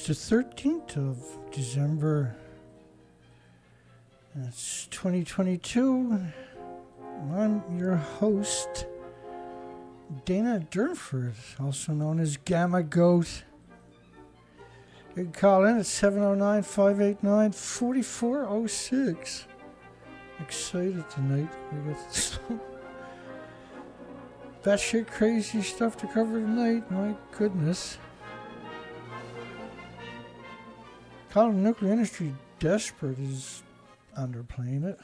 the 13th of December. It's 2022. I'm your host, Dana Durnford, also known as Gamma Goat. You can call in at 709-589-4406. Excited tonight. We got some batshit crazy stuff to cover tonight. My goodness. Calling the nuclear industry desperate is underplaying it.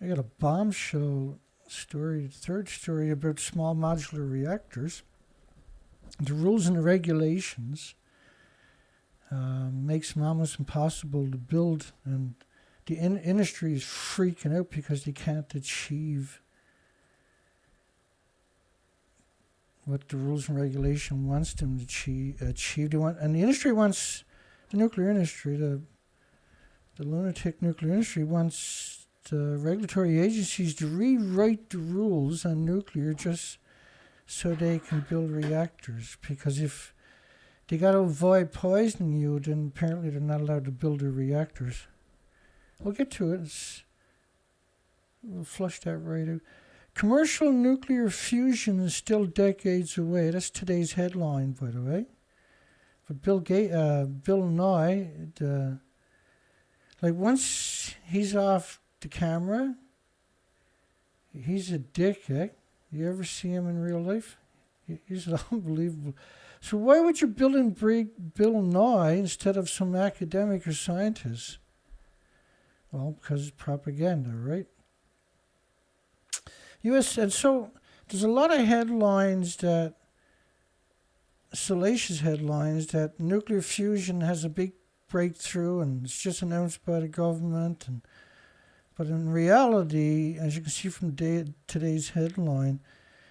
I got a bombshell story, third story about small modular reactors. The rules and the regulations makes them almost impossible to build, and the industry is freaking out because they can't achieve what the rules and regulation wants them to achieve. They want, and the industry wants, the nuclear industry, the lunatic nuclear industry wants the regulatory agencies to rewrite the rules on nuclear just so they can build reactors. Because if they got to avoid poisoning you, then apparently they're not allowed to build their reactors. We'll get to it. We'll flush that right out. Commercial nuclear fusion is still decades away. That's today's headline, by the way. But Bill Nye, once he's off the camera, he's a dick, eh? You ever see him in real life? He's unbelievable. So why would you build and break Bill Nye instead of some academic or scientist? Well, because it's propaganda, right? And so there's a lot of headlines that, salacious headlines, that nuclear fusion has a big breakthrough and it's just announced by the government. But in reality, as you can see from today's headline,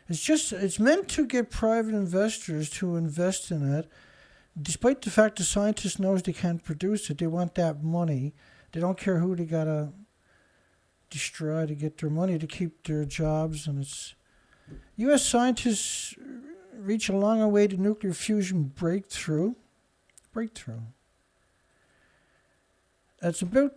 it's meant to get private investors to invest in it, despite the fact the scientist knows they can't produce it. They want that money. They don't care who they gotta destroy to get their money to keep their jobs. And it's U.S. scientists reach a long awaited nuclear fusion breakthrough. It's about,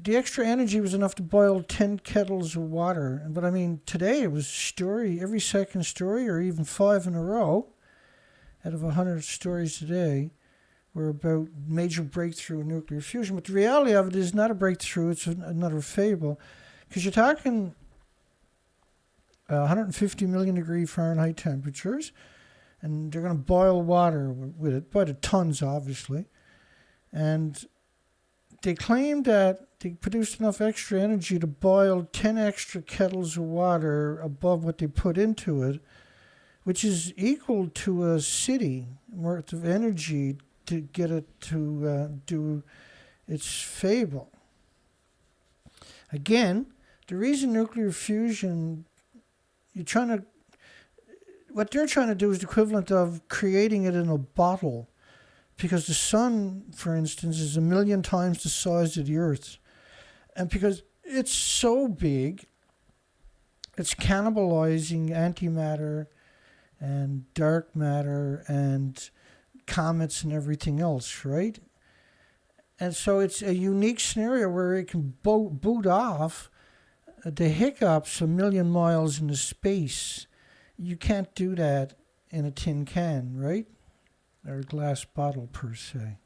the extra energy was enough to boil 10 kettles of water. But I mean, today it was every second story, or even 5 in a row, out of 100 stories today, were about major breakthrough in nuclear fusion. But the reality of it is not a breakthrough, it's another fable. Because you're talking 150 million degree Fahrenheit temperatures, and they're going to boil water with it, by the tons, obviously. And they claim that they produced enough extra energy to boil 10 extra kettles of water above what they put into it, which is equal to a city worth of energy to get it to do its fable. Again, the reason nuclear fusion, what they're trying to do is the equivalent of creating it in a bottle. Because the sun, for instance, is 1 million times the size of the Earth. And because it's so big, it's cannibalizing antimatter and dark matter and comets and everything else, right? And so it's a unique scenario where it can boot off the hiccups 1 million miles into space. You can't do that in a tin can, right? Or a glass bottle, per se.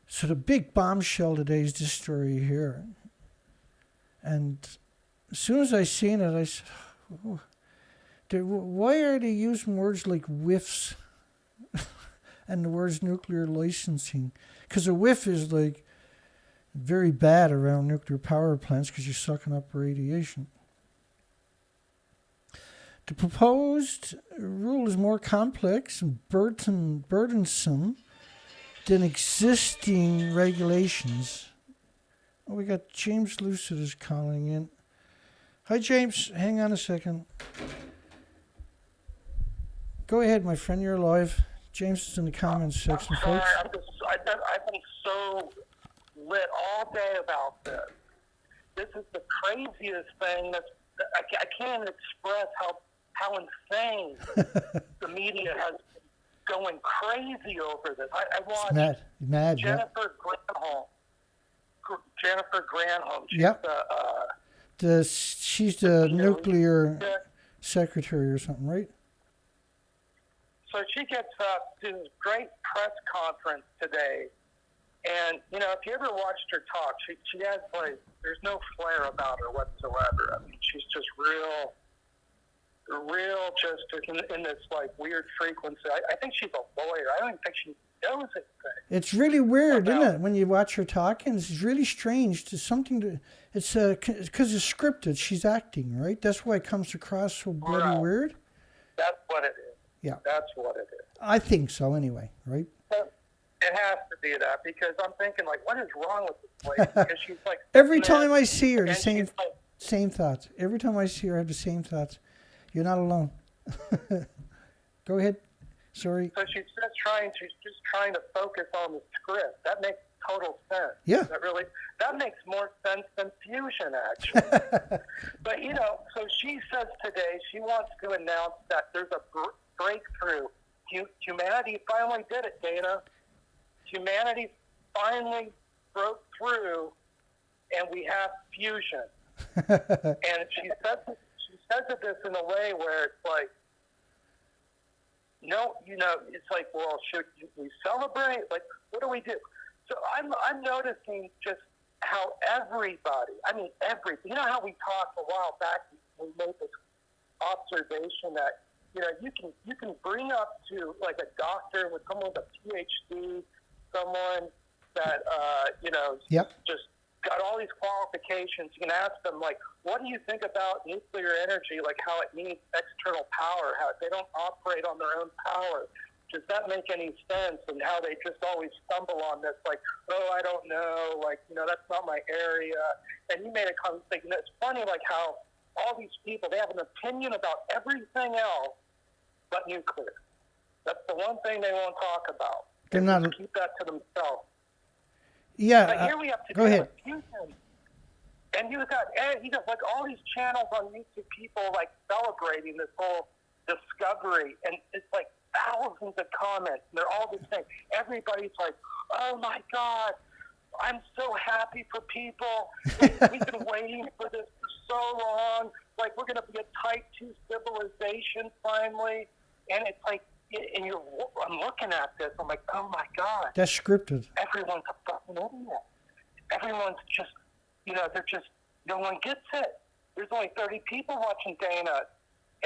So the big bombshell today is this story here. And as soon as I seen it, I said, oh, why are they using words like whiffs and the words nuclear licensing? Because a whiff is like very bad around nuclear power plants because you're sucking up radiation. The proposed rule is more complex and burdensome than existing regulations. Oh, we got James Lucid is calling in. Hi, James. Hang on a second. Go ahead, my friend. You're live. James is in the comments section, folks. I've been so lit all day about this. This is the craziest thing. I can't express how insane the media has going crazy over this. I watched Mad, yeah. Jennifer Granholm. She's Yep. She's the nuclear yeah. secretary or something, right? So she gets up to this great press conference today, and if you ever watched her talk, she has there's no flair about her whatsoever. I mean, she's just real just in this weird frequency. I think she's a lawyer. I don't even think she knows anything. It's really weird, isn't it? When you watch her talking, it's really strange. It's because it's scripted. She's acting, right? That's why it comes across so bloody weird. That's what it is. Yeah. That's what it is. I think so anyway, right? It has to be that, because I'm thinking, what is wrong with this lady? Because she's every time I see her, the same thoughts. Every time I see her, I have the same thoughts. You're not alone. Go ahead. Sorry. So she's just trying to focus on the script. That makes total sense. Yeah. That makes more sense than fusion, actually. But, so she says today she wants to announce that there's a breakthrough. Humanity finally did it, Dana. Humanity finally broke through, and we have fusion. And she says this in a way where it's no, it's well, should we celebrate? What do we do? So I'm noticing just how everybody, how we talked a while back, we made this observation that, you can bring up to a doctor with someone with a PhD, someone that, yep. just got all these qualifications. You can ask them, what do you think about nuclear energy, how it needs external power, how they don't operate on their own power? Does that make any sense? And how they just always stumble on this, I don't know, that's not my area. And you made a comment, it's funny, how all these people, they have an opinion about everything else but nuclear. That's the one thing they won't talk about. They're not keep that to themselves. Yeah. But here we have to go ahead. With fusion. And you got all these channels on YouTube, people celebrating this whole discovery, and it's thousands of comments, and they're all the same. Everybody's oh my God, I'm so happy for people. We've been waiting for this for so long. We're going to be a type 2 civilization finally. And it's I'm looking at this, I'm oh my God. That's scripted. Everyone's a fucking idiot. Everyone's just, they're just, no one gets it. There's only 30 people watching Dana,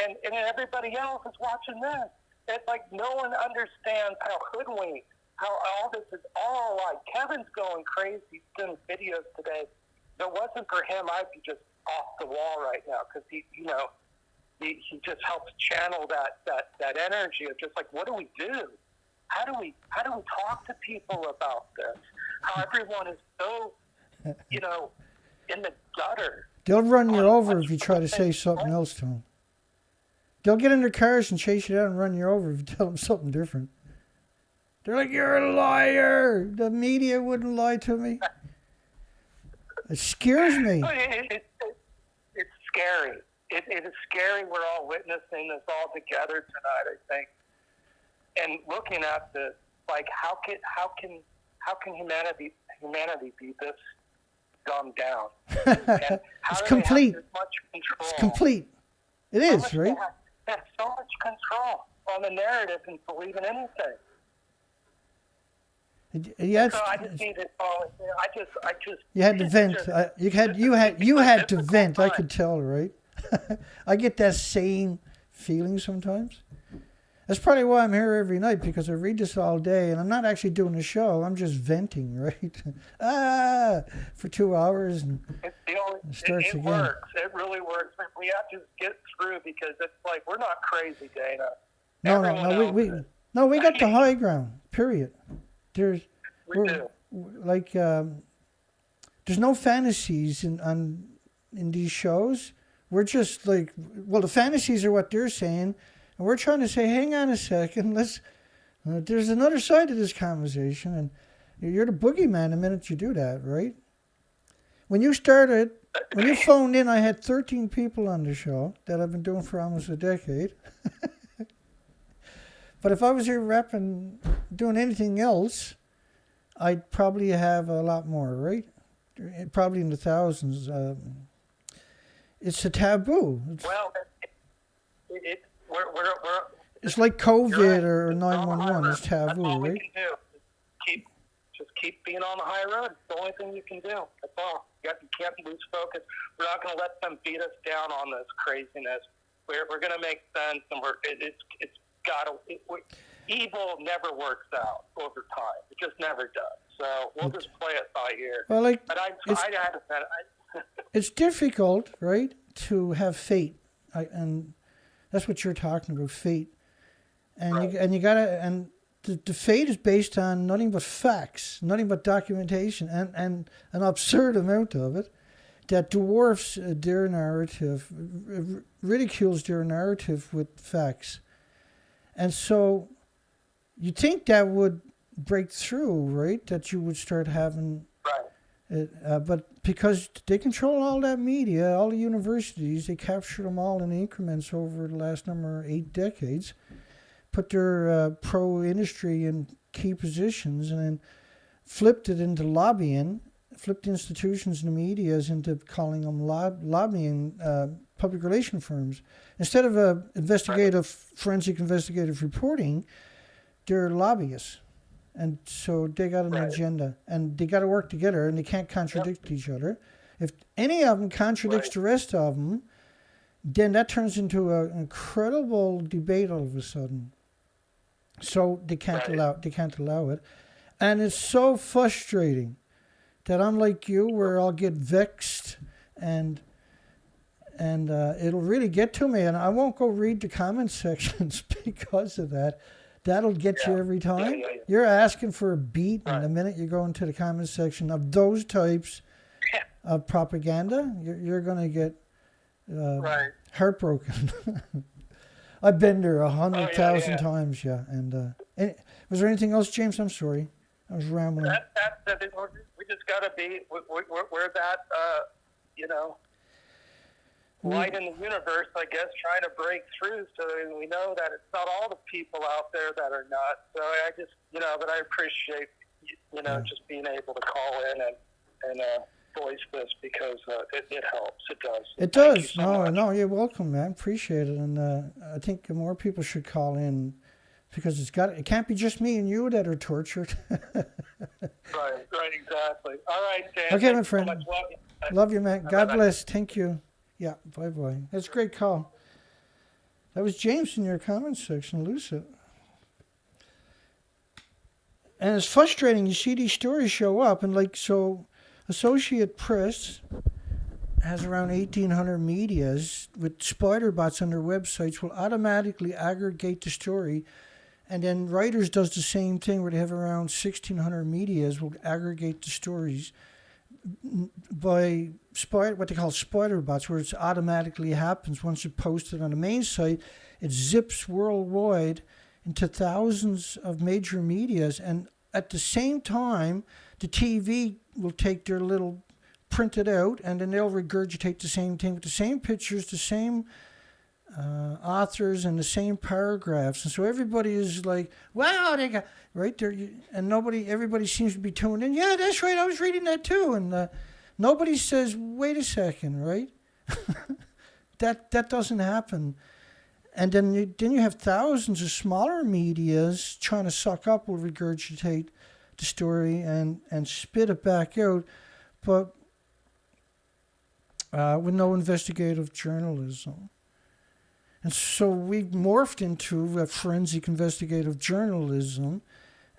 and everybody else is watching this. It's no one understands how hoodwinked, how all this is all Kevin's going crazy. He's doing videos today. If it wasn't for him, I'd be just off the wall right now, because he just helps channel that energy of just what do we do? How do we talk to people about this? How everyone is so, in the gutter. They'll run you over if you try to say something else to them. They'll get in their cars and chase you down and run you over if you tell them something different. They're you're a liar. The media wouldn't lie to me. It scares me. It's scary. It is scary. We're all witnessing this all together tonight, I think. And looking at this, how can humanity be this dumbed down? And how it's do complete. They have this much control? It's complete. It is, right? They have so much control on the narrative and believe in anything. Yes. So I just need it all. I just. You had to vent. You had to vent. I could tell, right? I get that same feeling sometimes. That's probably why I'm here every night, because I read this all day, and I'm not actually doing a show. I'm just venting, right? For 2 hours, and it's the only, it starts again. It works. It really works. We have to get through, because it's we're not crazy, Dana. No, we got the high ground. Period. There's no fantasies in these shows. We're just the fantasies are what they're saying, and we're trying to say, hang on a second, there's another side to this conversation, and you're the boogeyman the minute you do that, right? When you phoned in, I had 13 people on the show that I've been doing for almost a decade. But if I was here repping, doing anything else, I'd probably have a lot more, right? Probably in the thousands. It's a taboo. It's like COVID or 911. It's taboo, That's all right? we can do. Just keep being on the high road. It's the only thing you can do. That's all. You can't lose focus. We're not going to let them beat us down on this craziness. We're going to make sense, and evil never works out over time. It just never does. So we'll just play it by ear. Well, like, But it's difficult, right, to have fate, and that's what you're talking about, fate, and right. you gotta, and the fate is based on nothing but facts, nothing but documentation, and an absurd amount of it that dwarfs their narrative, ridicules their narrative with facts, and so you think that would break through, right? That you would start having. Right. But because they control all that media, all the universities, they captured them all in increments over the last 8 decades, put their pro-industry in key positions, and then flipped it into lobbying, flipped institutions and the medias into calling them lobbying public relation firms. Instead of forensic investigative reporting, they're lobbyists. And so they got an agenda, and they got to work together, and they can't contradict each other. If any of them contradicts the rest of them, then that turns into an incredible debate all of a sudden. So they can't allow it, and it's so frustrating that I'm like you, where I'll get vexed, and it'll really get to me, and I won't go read the comment sections because of that. That'll get you every time. You're asking for a beat, and the minute you go into the comment section of those types of propaganda, you're going to get heartbroken. I've been there 100,000 times, And was there anything else, James? I'm sorry, I was rambling. We just got to be. We're that, light in the universe, I guess, trying to break through. So we know that it's not all the people out there that are nuts. So I just, but I appreciate, just being able to call in and voice this because it helps. It does. It does. No, you're welcome, man. Appreciate it. And I think more people should call in because it can't be just me and you that are tortured. Right, exactly. All right, Dan. Okay, my friend. So Love you, man. God bless. Thank you. Yeah, bye-bye. That's a great call. That was James in your comments section, Lucid. And it's frustrating. You see these stories show up, and Associate Press has around 1,800 medias with spider bots on their websites will automatically aggregate the story. And then Reuters does the same thing where they have around 1,600 medias will aggregate the stories by what they call spider bots, where it automatically happens. Once you post it on the main site, it zips worldwide into thousands of major medias, and at the same time, the TV will take their little print it out, and then they'll regurgitate the same thing with the same pictures, the same authors, and the same paragraphs. And so everybody is like, wow, they got right there, and everybody seems to be tuned in. Yeah, that's right, I was reading that too. And nobody says, wait a second, right? that doesn't happen. And then you have thousands of smaller medias trying to suck up or regurgitate the story and spit it back out, but with no investigative journalism. And so we morphed into forensic investigative journalism,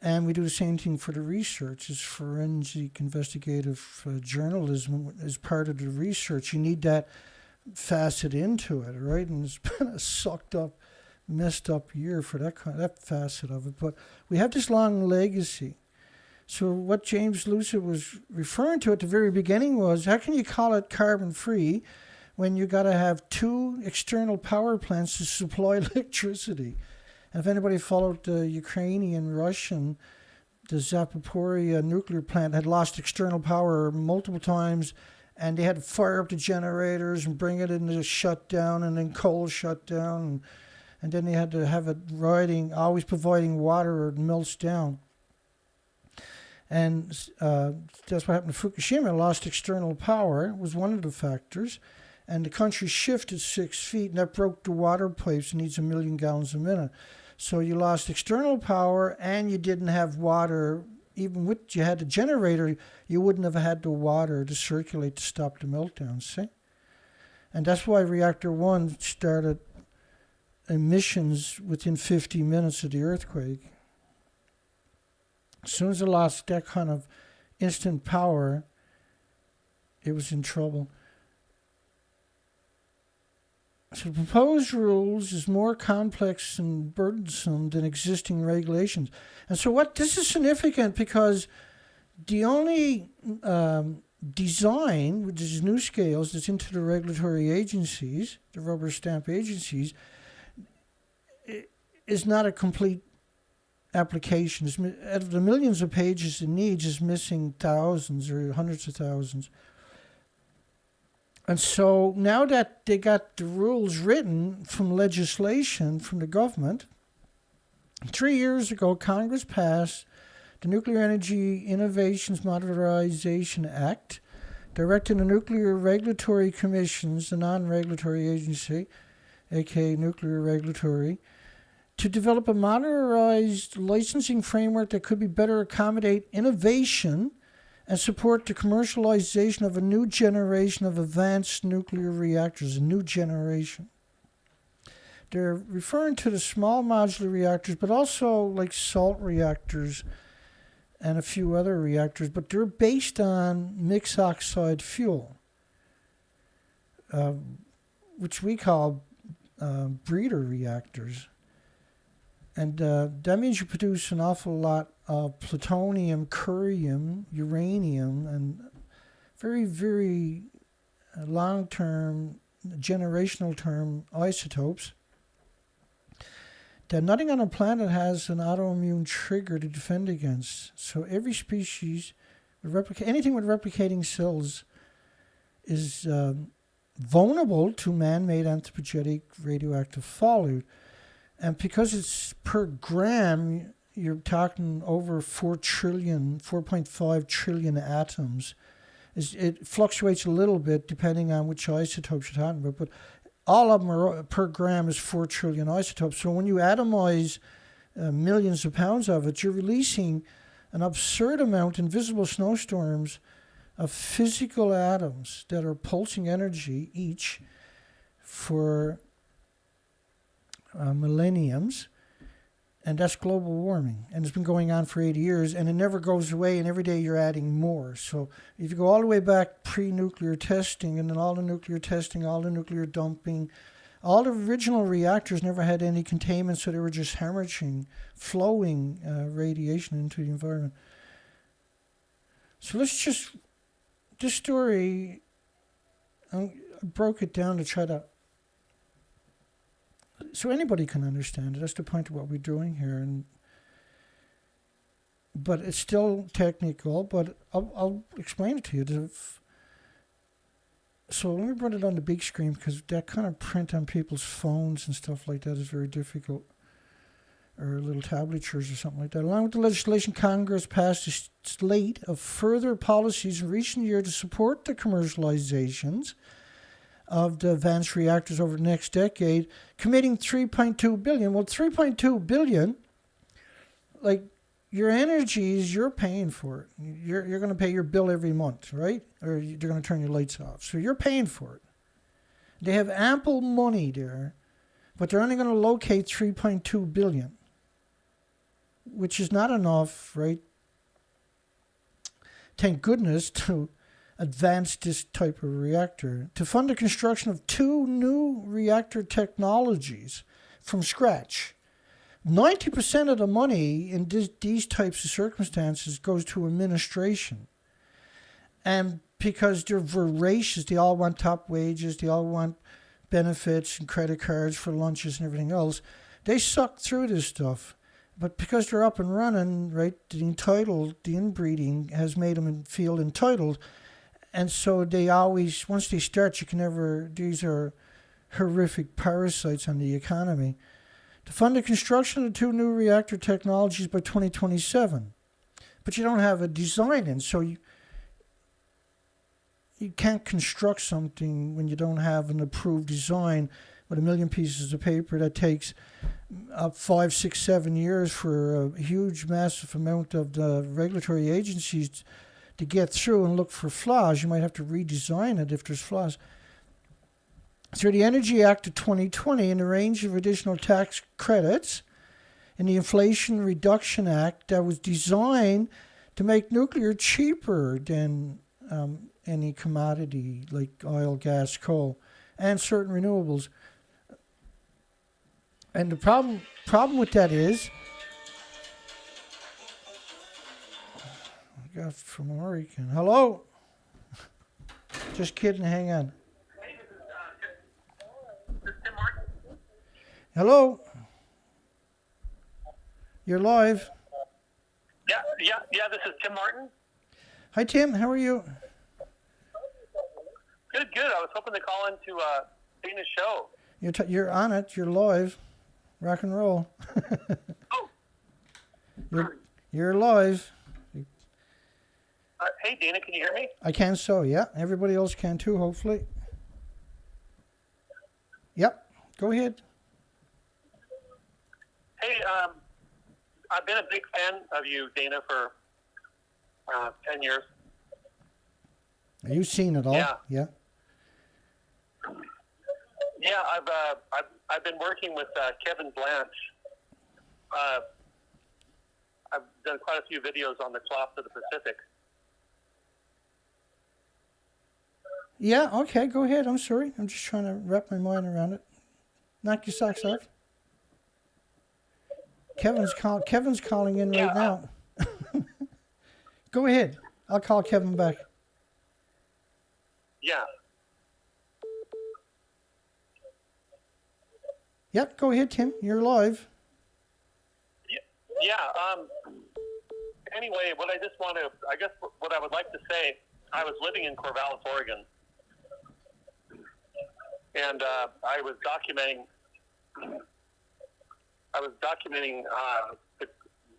and we do the same thing for the research. It's forensic investigative journalism as part of the research. You need that facet into it, right? And it's been a sucked up, messed up year for that facet of it. But we have this long legacy. So what James Lucid was referring to at the very beginning was, how can you call it carbon-free when you got to have 2 external power plants to supply electricity? And if anybody followed the Ukrainian, Russian, the Zaporozhye nuclear plant had lost external power multiple times, and they had to fire up the generators and bring it into shutdown, and then coal shutdown. and then they had to have it always providing water or it melts down. And that's what happened to Fukushima. Lost external power was one of the factors. And the country shifted 6 feet, and that broke the water pipes. It needs 1 million gallons a minute. So you lost external power, and you didn't have water. Even with you had a generator, you wouldn't have had the water to circulate to stop the meltdowns, see? And that's why Reactor 1 started emissions within 50 minutes of the earthquake. As soon as it lost that kind of instant power, it was in trouble. So the proposed rules is more complex and burdensome than existing regulations. And so this is significant because the only design, which is new scales, that's into the regulatory agencies, the rubber stamp agencies, is not a complete application. Out of the millions of pages it needs, is missing thousands or hundreds of thousands. And so now that they got the rules written from legislation from the government, 3 years ago, Congress passed the Nuclear Energy Innovations Modernization Act, directing the Nuclear Regulatory Commissions, the non-regulatory agency, aka Nuclear Regulatory, to develop a modernized licensing framework that could be better accommodate innovation and support the commercialization of a new generation of advanced nuclear reactors, a new generation. They're referring to the small modular reactors, but also like salt reactors and a few other reactors, but they're based on mixed oxide fuel, which we call breeder reactors. And that means you produce an awful lot of plutonium, curium, uranium, and very, very long-term, generational term isotopes that nothing on the planet has an autoimmune trigger to defend against. So every species, anything with replicating cells is vulnerable to man-made anthropogenic radioactive fallout. And because it's per gram, you're talking over 4.5 trillion atoms. It fluctuates a little bit depending on which isotopes you're talking about, but all of them are per gram is 4 trillion isotopes. So when you atomize millions of pounds of it, you're releasing an absurd amount in visible snowstorms of physical atoms that are pulsing energy each for millenniums, and that's global warming, and it's been going on for 80 years, and it never goes away, and every day you're adding more. So if you go all the way back pre-nuclear testing, and then all the nuclear testing, all the nuclear dumping, all the original reactors never had any containment, so they were just hemorrhaging, flowing radiation into the environment. So this story, I broke it down to try to so anybody can understand it. That's the point of what we're doing here. But it's still technical, but I'll explain it to you. So let me put it on the big screen, because that kind of print on people's phones and stuff like that is very difficult, or little tablatures or something like that. Along with the legislation, Congress passed a slate of further policies in recent years to support the commercializations of the advanced reactors over the next decade, committing $3.2 billion. Well, $3.2 billion, like, your energies, you're paying for it. You're going to pay your bill every month, right? Or they're going to turn your lights off. So you're paying for it. They have ample money there, but they're only going to locate $3.2 billion, which is not enough, right? Thank goodness, to advance this type of reactor, to fund the construction of 2 new reactor technologies from scratch. 90% of the money in these types of circumstances goes to administration. And because they're voracious, they all want top wages, they all want benefits and credit cards for lunches and everything else, they suck through this stuff. But because they're up and running, right, the inbreeding has made them feel entitled. And so they always, once they start, these are horrific parasites on the economy. to fund the construction of 2 new reactor technologies by 2027. But you don't have a design in, so you can't construct something when you don't have an approved design with 1 million pieces of paper that takes 5, 6, 7 years for a huge, massive amount of the regulatory agencies to get through and look for flaws. You might have to redesign it if there's flaws. Through the Energy Act of 2020 and a range of additional tax credits in the Inflation Reduction Act that was designed to make nuclear cheaper than any commodity like oil, gas, coal, and certain renewables. And the problem with that is, I got from Oregon. Hello? Just kidding, hang on. Hello? You're live. Yeah, this is Tim Martin. Hi, Tim. How are you? Good. I was hoping to call into Dana's show. You're on it. You're live. Rock and roll. Oh. You're live. Hey, Dana, can you hear me? I can, so, yeah. Everybody else can too, hopefully. Yep. Go ahead. Hey, I've been a big fan of you, Dana, for 10 years. Have you seen it all? Yeah. Yeah. Yeah, I've been working with Kevin Blanche. I've done quite a few videos on the collapse of the Pacific. Yeah, okay, go ahead. I'm sorry. I'm just trying to wrap my mind around it. Knock your socks off. Kevin's calling in right now. Go ahead. I'll call Kevin back. Yeah. Yep, go ahead, Tim. You're live. Yeah. Anyway, what I would like to say, I was living in Corvallis, Oregon, and I was documenting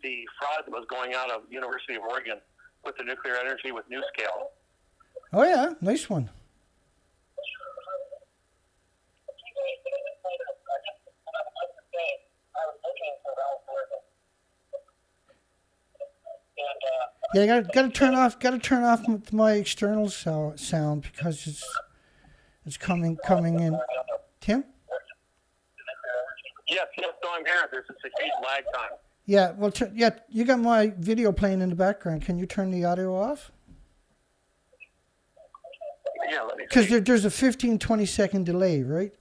the fraud that was going out of University of Oregon with the nuclear energy with NuScale. Oh yeah, nice one. Yeah, I got to turn off my external sound because it's coming in. Tim? Yes, no, I'm here. There's just a huge lag time. Yeah, well, you got my video playing in the background. Can you turn the audio off? Yeah, let me. Because there's a 15-20 second delay, right?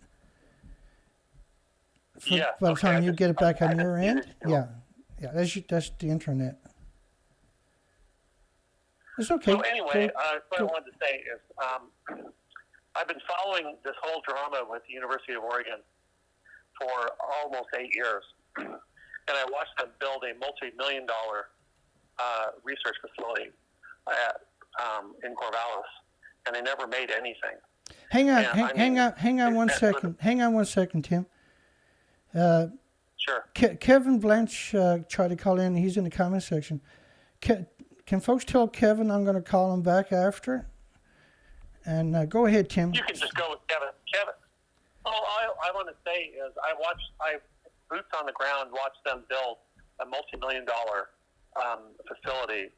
By the time you get it back on your end. Yeah, that's the internet. It's okay. So anyway, what I wanted to say is I've been following this whole drama with the University of Oregon for almost 8 years. And I watched them build a multi-million-dollar research facility in Corvallis, and they never made anything. Hang on 1 second. Hang on 1 second, Tim. Sure. Kevin Blanche tried to call in. He's in the comment section. Can folks tell Kevin I'm going to call him back after? And go ahead, Tim. You can just go with Kevin. All I want to say is I boots on the ground, watched them build a multi-million-dollar facility.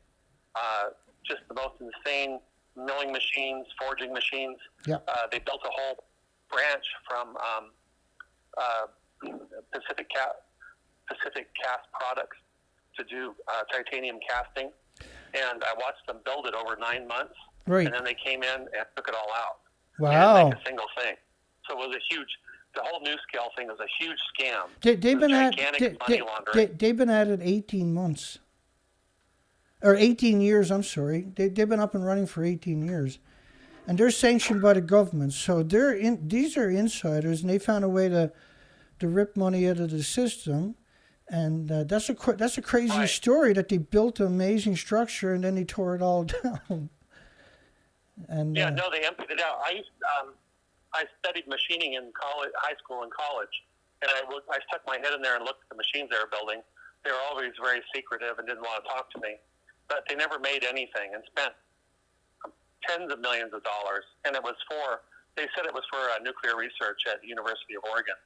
Just the most insane milling machines, forging machines. Yeah. They built a whole branch from Pacific Cast Products to do titanium casting. And I watched them build it over 9 months. Right. And then they came in and took it all out. Wow. They didn't make a single thing. So it was the whole NuScale thing was a huge scam. They've been at it 18 months. Or 18 years, I'm sorry. They've been up and running for 18 years. And they're sanctioned by the government. So these are insiders, and they found a way to rip money out of the system. And that's a crazy story that they built an amazing structure and then they tore it all down. And they emptied it out. I studied machining in high school and college, And I stuck my head in there and looked at the machines they were building. They were always very secretive and didn't want to talk to me. But they never made anything and spent tens of millions of dollars. And they said it was for nuclear research at the University of Oregon.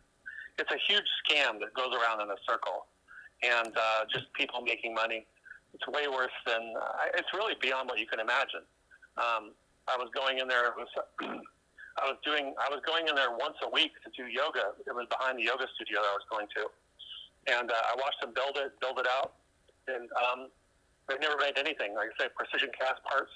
It's a huge scam that goes around in a circle. And just people making money. It's way worse than, it's really beyond what you can imagine. I was going in there, I was going in there once a week to do yoga. It was behind the yoga studio that I was going to. And I watched them build it out. And they never made anything. Like I said, Precision Cast Parts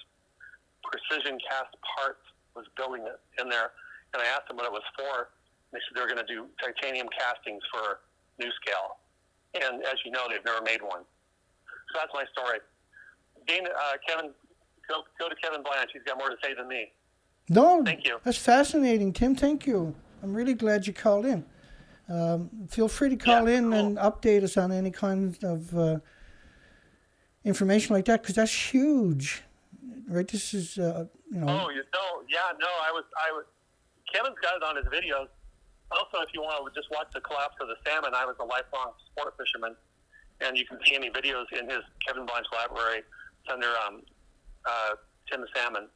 was building it in there. And I asked them what it was for. And they said they were going to do titanium castings for NuScale. And as you know, they've never made one. So that's my story. Dana, Kevin, go to Kevin Blanche. He's got more to say than me. No, thank you. That's fascinating, Tim. Thank you. I'm really glad you called in. Feel free to call in and update us on any kind of information like that, because that's huge, right? This is, Oh, no, I was. Kevin's got it on his videos. Also, if you want to just watch the collapse of the salmon, I was a lifelong sport fisherman, and you can see any videos in his Kevin Blanche library. It's under Tim the Salmon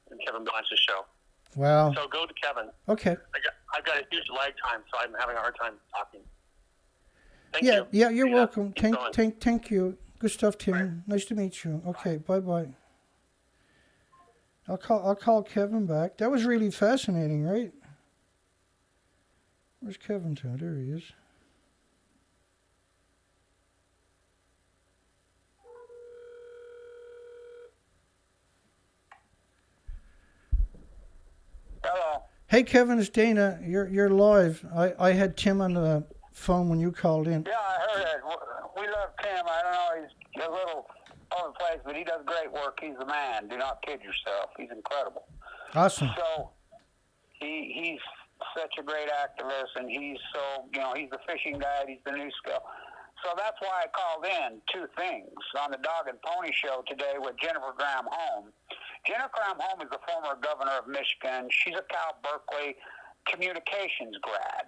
and Kevin Blanche's show. Wow. So go to Kevin. Okay. I've got a huge lag time, so I'm having a hard time talking. Thank you. you. Yeah, you're welcome. Thank you. Good stuff, Tim. Right. Nice to meet you. Okay, bye. I'll call Kevin back. That was really fascinating, right? Where's Kevin to? There he is. Hello. Hey, Kevin, it's Dana. You're live. I had Tim on the phone when you called in. Yeah, I heard it. We love Tim. I don't know, he's a little all over the place, but he does great work. He's the man. Do not kid yourself. He's incredible. Awesome. So he's such a great activist, and he's so, he's the fishing guide. He's the NuScale. So that's why I called in. Two things. On the Dog and Pony Show today with Jennifer Graham-Holm. Jennifer Graham-Holm is the former governor of Michigan. She's a Cal Berkeley communications grad.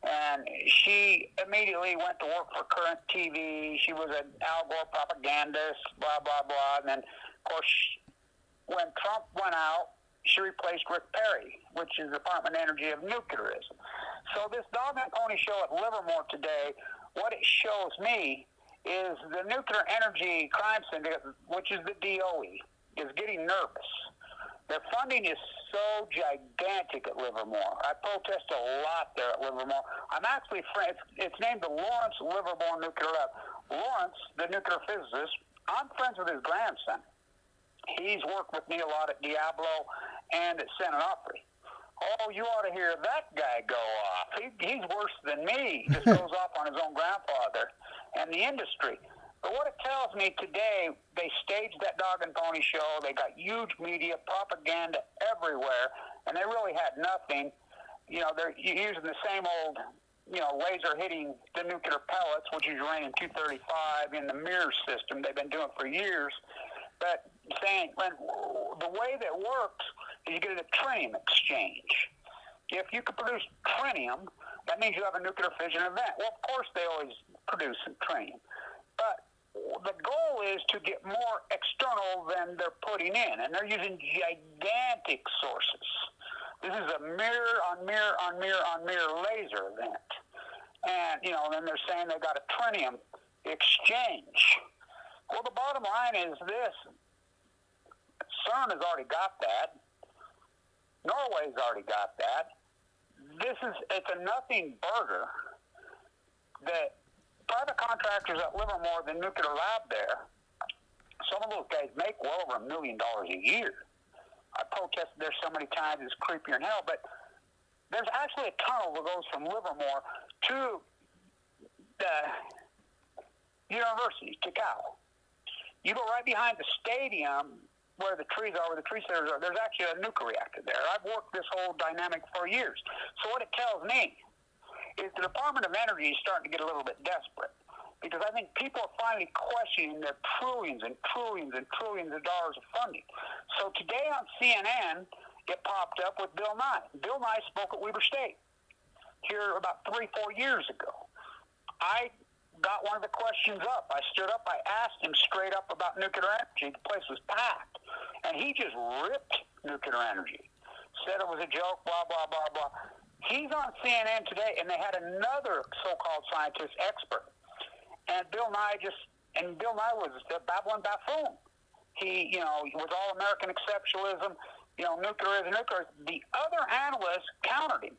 And she immediately went to work for Current TV. She was an Al Gore propagandist, blah, blah, blah. And then, of course, when Trump went out, she replaced Rick Perry, which is the Department of Energy of Nuclearism. So this Dog and Pony Show at Livermore today, what it shows me is the Nuclear Energy Crime Syndicate, which is the DOE, is getting nervous. Their funding is so gigantic at Livermore. I protest a lot there at Livermore. I'm actually friends. It's named the Lawrence Livermore Nuclear Lab. Lawrence, the nuclear physicist, I'm friends with his grandson. He's worked with me a lot at Diablo and at San Onofre. Oh, you ought to hear that guy go off. He's worse than me. He just goes off on his own grandfather and the industry. But what it tells me today, they staged that Dog and Pony Show. They got huge media, propaganda everywhere, and they really had nothing. They're using the same old, laser hitting the nuclear pellets, which is uranium-235 in the mirror system. They've been doing it for years. But saying the way that works is you get a tritium exchange. If you can produce tritium, that means you have a nuclear fission event. Well, of course they always produce some tritium. But the goal is to get more external than they're putting in, and they're using gigantic sources. This is a mirror on mirror on mirror on mirror laser event. And, then they're saying they got a tritium exchange. Well, the bottom line is this. CERN has already got that. Norway's already got that. It's a nothing burger that private contractors at Livermore, the nuclear lab there, some of those guys make well over $1 million a year. I protested there so many times, it's creepier than hell, but there's actually a tunnel that goes from Livermore to the university, to Cal. You go right behind the stadium where the trees are, where the tree centers are. There's actually a nuclear reactor there. I've worked this whole dynamic for years. So what it tells me is the Department of Energy is starting to get a little bit desperate, because I think people are finally questioning their trillions and trillions and trillions of dollars of funding. So today on CNN, it popped up with Bill Nye. Bill Nye spoke at Weber State. here about 3-4 years ago. I got one of the questions up. I stood up. I asked him straight up about nuclear energy. The place was packed. And he just ripped nuclear energy. Said it was a joke, blah, blah, blah, blah. He's on CNN today, and they had another so-called scientist expert. And Bill Nye was the babbling buffoon. He, with all American exceptionalism, nuclear is nuclear. The other analysts countered him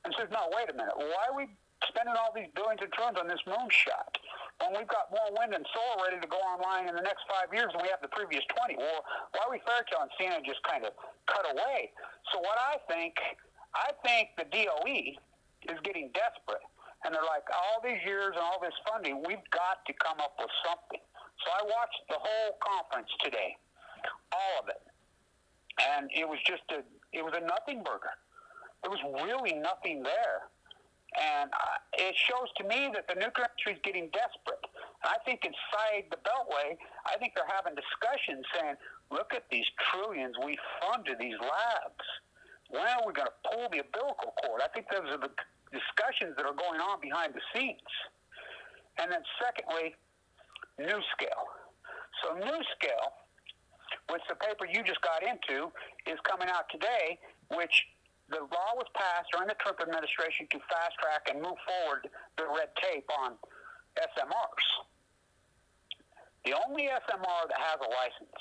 and said, no, wait a minute. Why are we spending all these billions and trillions on this moonshot when we've got more wind and solar ready to go online in the next 5 years than we have the previous 20? Well, why are we fair telling CNN just kind of cut away? So what I think the DOE is getting desperate. And they're like, all these years and all this funding, we've got to come up with something. So I watched the whole conference today, all of it. And it was it was a nothing burger. There was really nothing there. And it shows to me that the nuclear industry is getting desperate. And I think inside the Beltway, I think they're having discussions saying, look at these trillions we fund to these labs. When are we going to pull the umbilical cord? I think those are the discussions that are going on behind the scenes. And then secondly, NuScale. So NuScale, which the paper you just got into, is coming out today, which the law was passed during the Trump administration to fast track and move forward the red tape on SMRs. The only SMR that has a license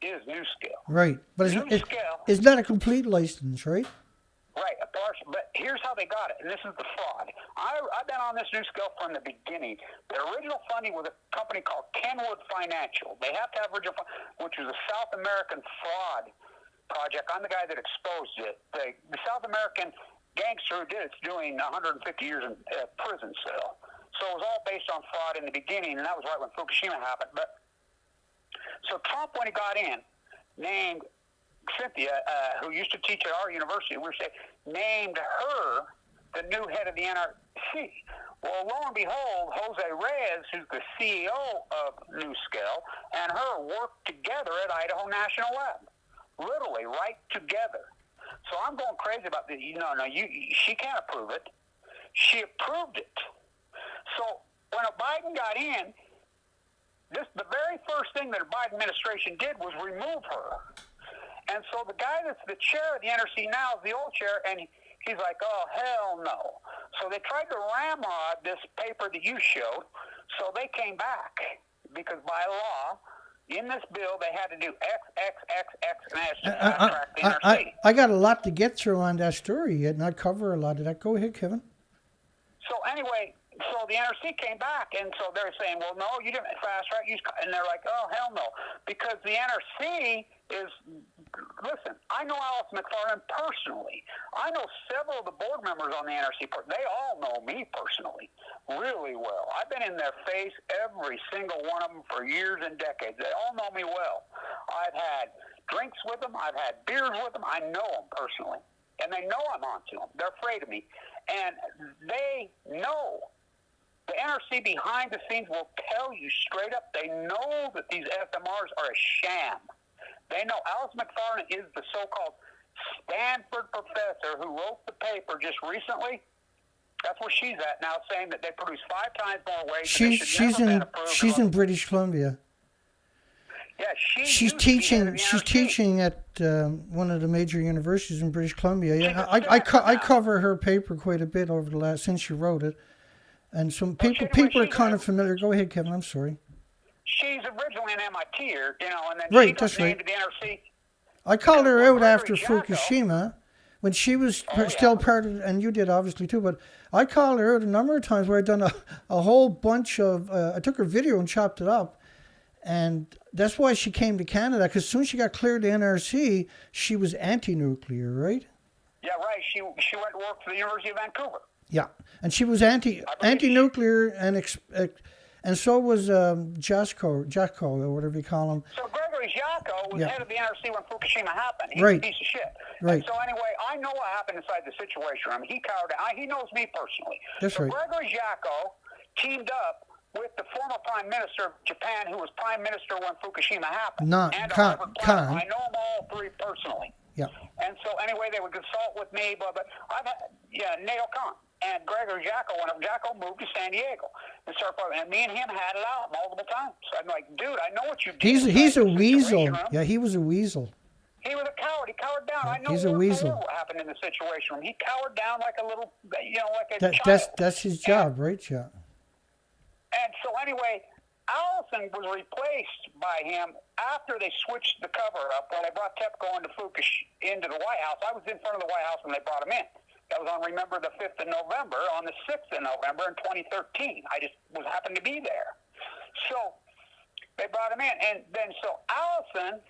is NuScale. Right, but it's not a complete license, right? Right, a partial, but here's how they got it, and this is the fraud. I've been on this NuScale from the beginning. The original funding was a company called Kenwood Financial. They have to have original funding, which was a South American fraud project. I'm the guy that exposed it. The South American gangster who did it's doing 150 years in prison cell. So it was all based on fraud in the beginning, and that was right when Fukushima happened. But so Trump, when he got in, named Cynthia, who used to teach at our university, named her the new head of the NRC. Well, lo and behold, Jose Reyes, who's the CEO of NuScale, and her worked together at Idaho National Lab. Literally, right together. So I'm going crazy about this. She can't approve it. She approved it. So when Biden got in, the very first thing that the Biden administration did was remove her. And so the guy that's the chair of the NRC now is the old chair, and he's like, oh, hell no. So they tried to ramrod this paper that you showed, so they came back. Because by law, in this bill, they had to do X, and they had to fast-track the NRC. I got a lot to get through on that story yet, and I'd cover a lot of that. Go ahead, Kevin. So anyway, so the NRC came back, and so they're saying, well, no, you didn't fast-track. And they're like, oh, hell no. Because the NRC is... Listen, I know Alice McFarland personally. I know several of the board members on the NRC. They all know me personally really well. I've been in their face, every single one of them, for years and decades. They all know me well. I've had drinks with them. I've had beers with them. I know them personally. And they know I'm onto them. They're afraid of me. And they know. The NRC behind the scenes will tell you straight up, they know that these SMRs are a sham. They know Alice McFarland is the so-called Stanford professor who wrote the paper just recently. That's where she's at now, saying that they produce 5 times more waste. She's in British Columbia. Yeah, she's teaching at one of the major universities in British Columbia. Yeah, I cover her paper quite a bit over the last since she wrote it, and some people are kind of familiar. Go ahead, Kevin. I'm sorry. She's originally an MIT-er, and then right, she got named to the NRC. I called her out after Fukushima when she was still part of, and you did obviously too, but I called her out a number of times where I'd done a whole bunch of, I took her video and chopped it up, and that's why she came to Canada, because as soon as she got cleared to NRC, she was anti-nuclear, right? Yeah, right. She went to work for the University of Vancouver. Yeah, and she was anti-nuclear, and so was Jasko, or whatever you call him. So Gregory Jaco was head of the NRC when Fukushima happened. He's right. a piece of shit. Right. And so anyway, I know what happened inside the situation room. He cowered down. He knows me personally. That's right. Gregory Jaco teamed up with the former Prime Minister of Japan, who was Prime Minister when Fukushima happened. Khan. I know them all 3 personally. Yeah. And so anyway, they would consult with me, but I've had, Nato Khan and Gregory Jacko, when Jacko moved to San Diego, and me and him had it out multiple times. So I'm like, dude, I know what you did. He's a weasel. Yeah, he was a weasel. He was a coward. He cowered down. I know he's a weasel. What happened in the situation room. He cowered down like a little, like a child. That's his job, right? Yeah. And so anyway, Allison was replaced by him after they switched the cover up when they brought TEPCO into into the White House. I was in front of the White House when they brought him in. That was on, remember, the 5th of November. On the 6th of November in 2013. I just happened to be there. So they brought him in. And then so Allison,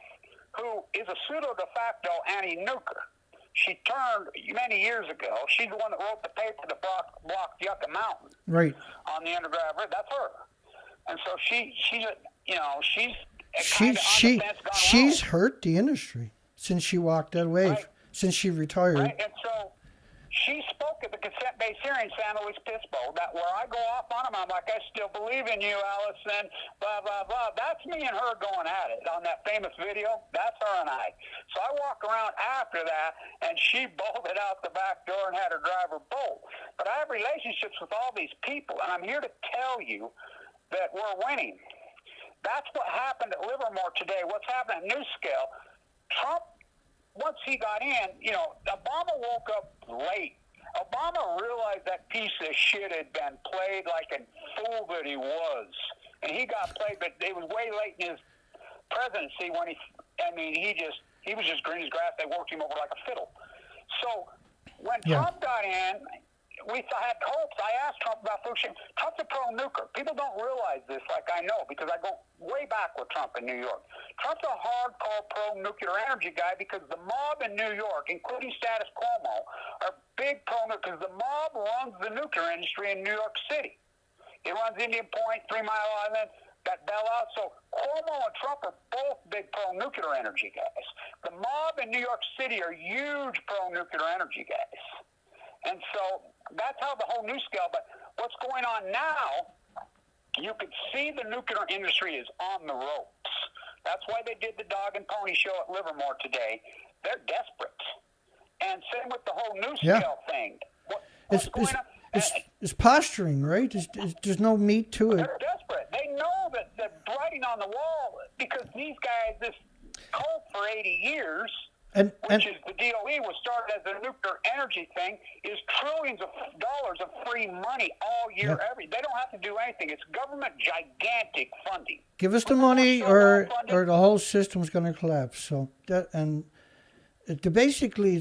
who is a pseudo de facto anti-nuker, she turned many years ago. She's the one that wrote the paper that blocked Yucca Mountain. Right. On the underground river. That's her. And so she's hurt the industry since she walked that way, right. Since she retired. Right. And so she spoke at the consent-based hearing, San Luis Obispo, that where I go off on them, I'm like, I still believe in you, Allison, blah, blah, blah. That's me and her going at it on that famous video. That's her and I. So I walk around after that, and she bolted out the back door and had her driver bolt. But I have relationships with all these people, and I'm here to tell you that we're winning. That's what happened at Livermore today. What's happened at NewScale, Trump, once he got in, Obama woke up late. Obama realized that piece of shit had been played like a fool that he was. And he got played, but it was way late in his presidency when he was just green as grass. They worked him over like a fiddle. So when Trump got in, we had hopes. I asked Trump about Fukushima. Trump's a pro-nuker. People don't realize this like I know because I go way back with Trump in New York. Trump's a hardcore pro-nuclear energy guy because the mob in New York, including Status Cuomo, are big pro-nuclear because the mob runs the nuclear industry in New York City. It runs Indian Point, 3 Mile Island, that bailout. So Cuomo and Trump are both big pro-nuclear energy guys. The mob in New York City are huge pro-nuclear energy guys. And so that's how the whole NewScale, but what's going on now, you can see the nuclear industry is on the ropes. That's why they did the dog and pony show at Livermore today. They're desperate. And same with the whole NewScale thing. It's posturing, right? There's no meat to it. They're desperate. They know that the writing on the wall, because these guys, this cult for 80 years, which is the DOE was started as a nuclear energy thing, is trillions of dollars of free money all year. They don't have to do anything. It's government gigantic funding. Give us the money, or the whole system's going to collapse. So basically,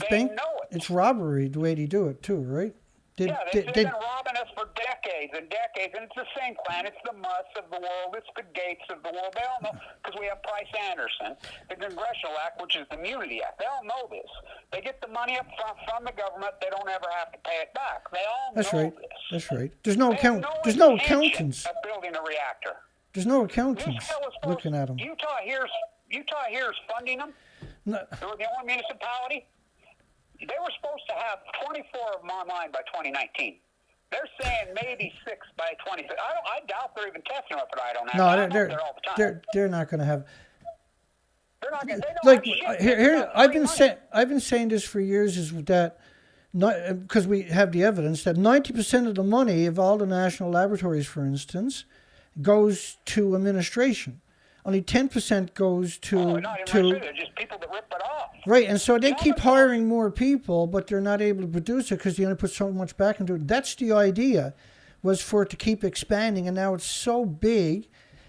it's robbery the way they do it too, right? They've been robbing us for decades and decades, and it's the same plan. It's the Musk of the world. It's the Gates of the world. They all know, because we have Price Anderson, the Congressional Act, which is the Immunity Act. They all know this. They get the money up front from the government. They don't ever have to pay it back. They all know this. That's right. There's no accountants. Of building a reactor. There's no accountants looking at them. Utah here's funding them. No. They were the only municipality. They were supposed to have 24 of them online by 2019. They're saying maybe 6 by 20. I doubt they're even testing it, but I don't know. No, they're not going to have. They're not going to. Like here, I've been saying this for years. Is that because we have the evidence that 90% of the money of all the national laboratories, for instance, goes to administration. Only 10% goes to just people that rip it off. Right, and so they keep hiring more people, but they're not able to produce it because they only put so much back into it. That's the idea, was for it to keep expanding, and now it's so big,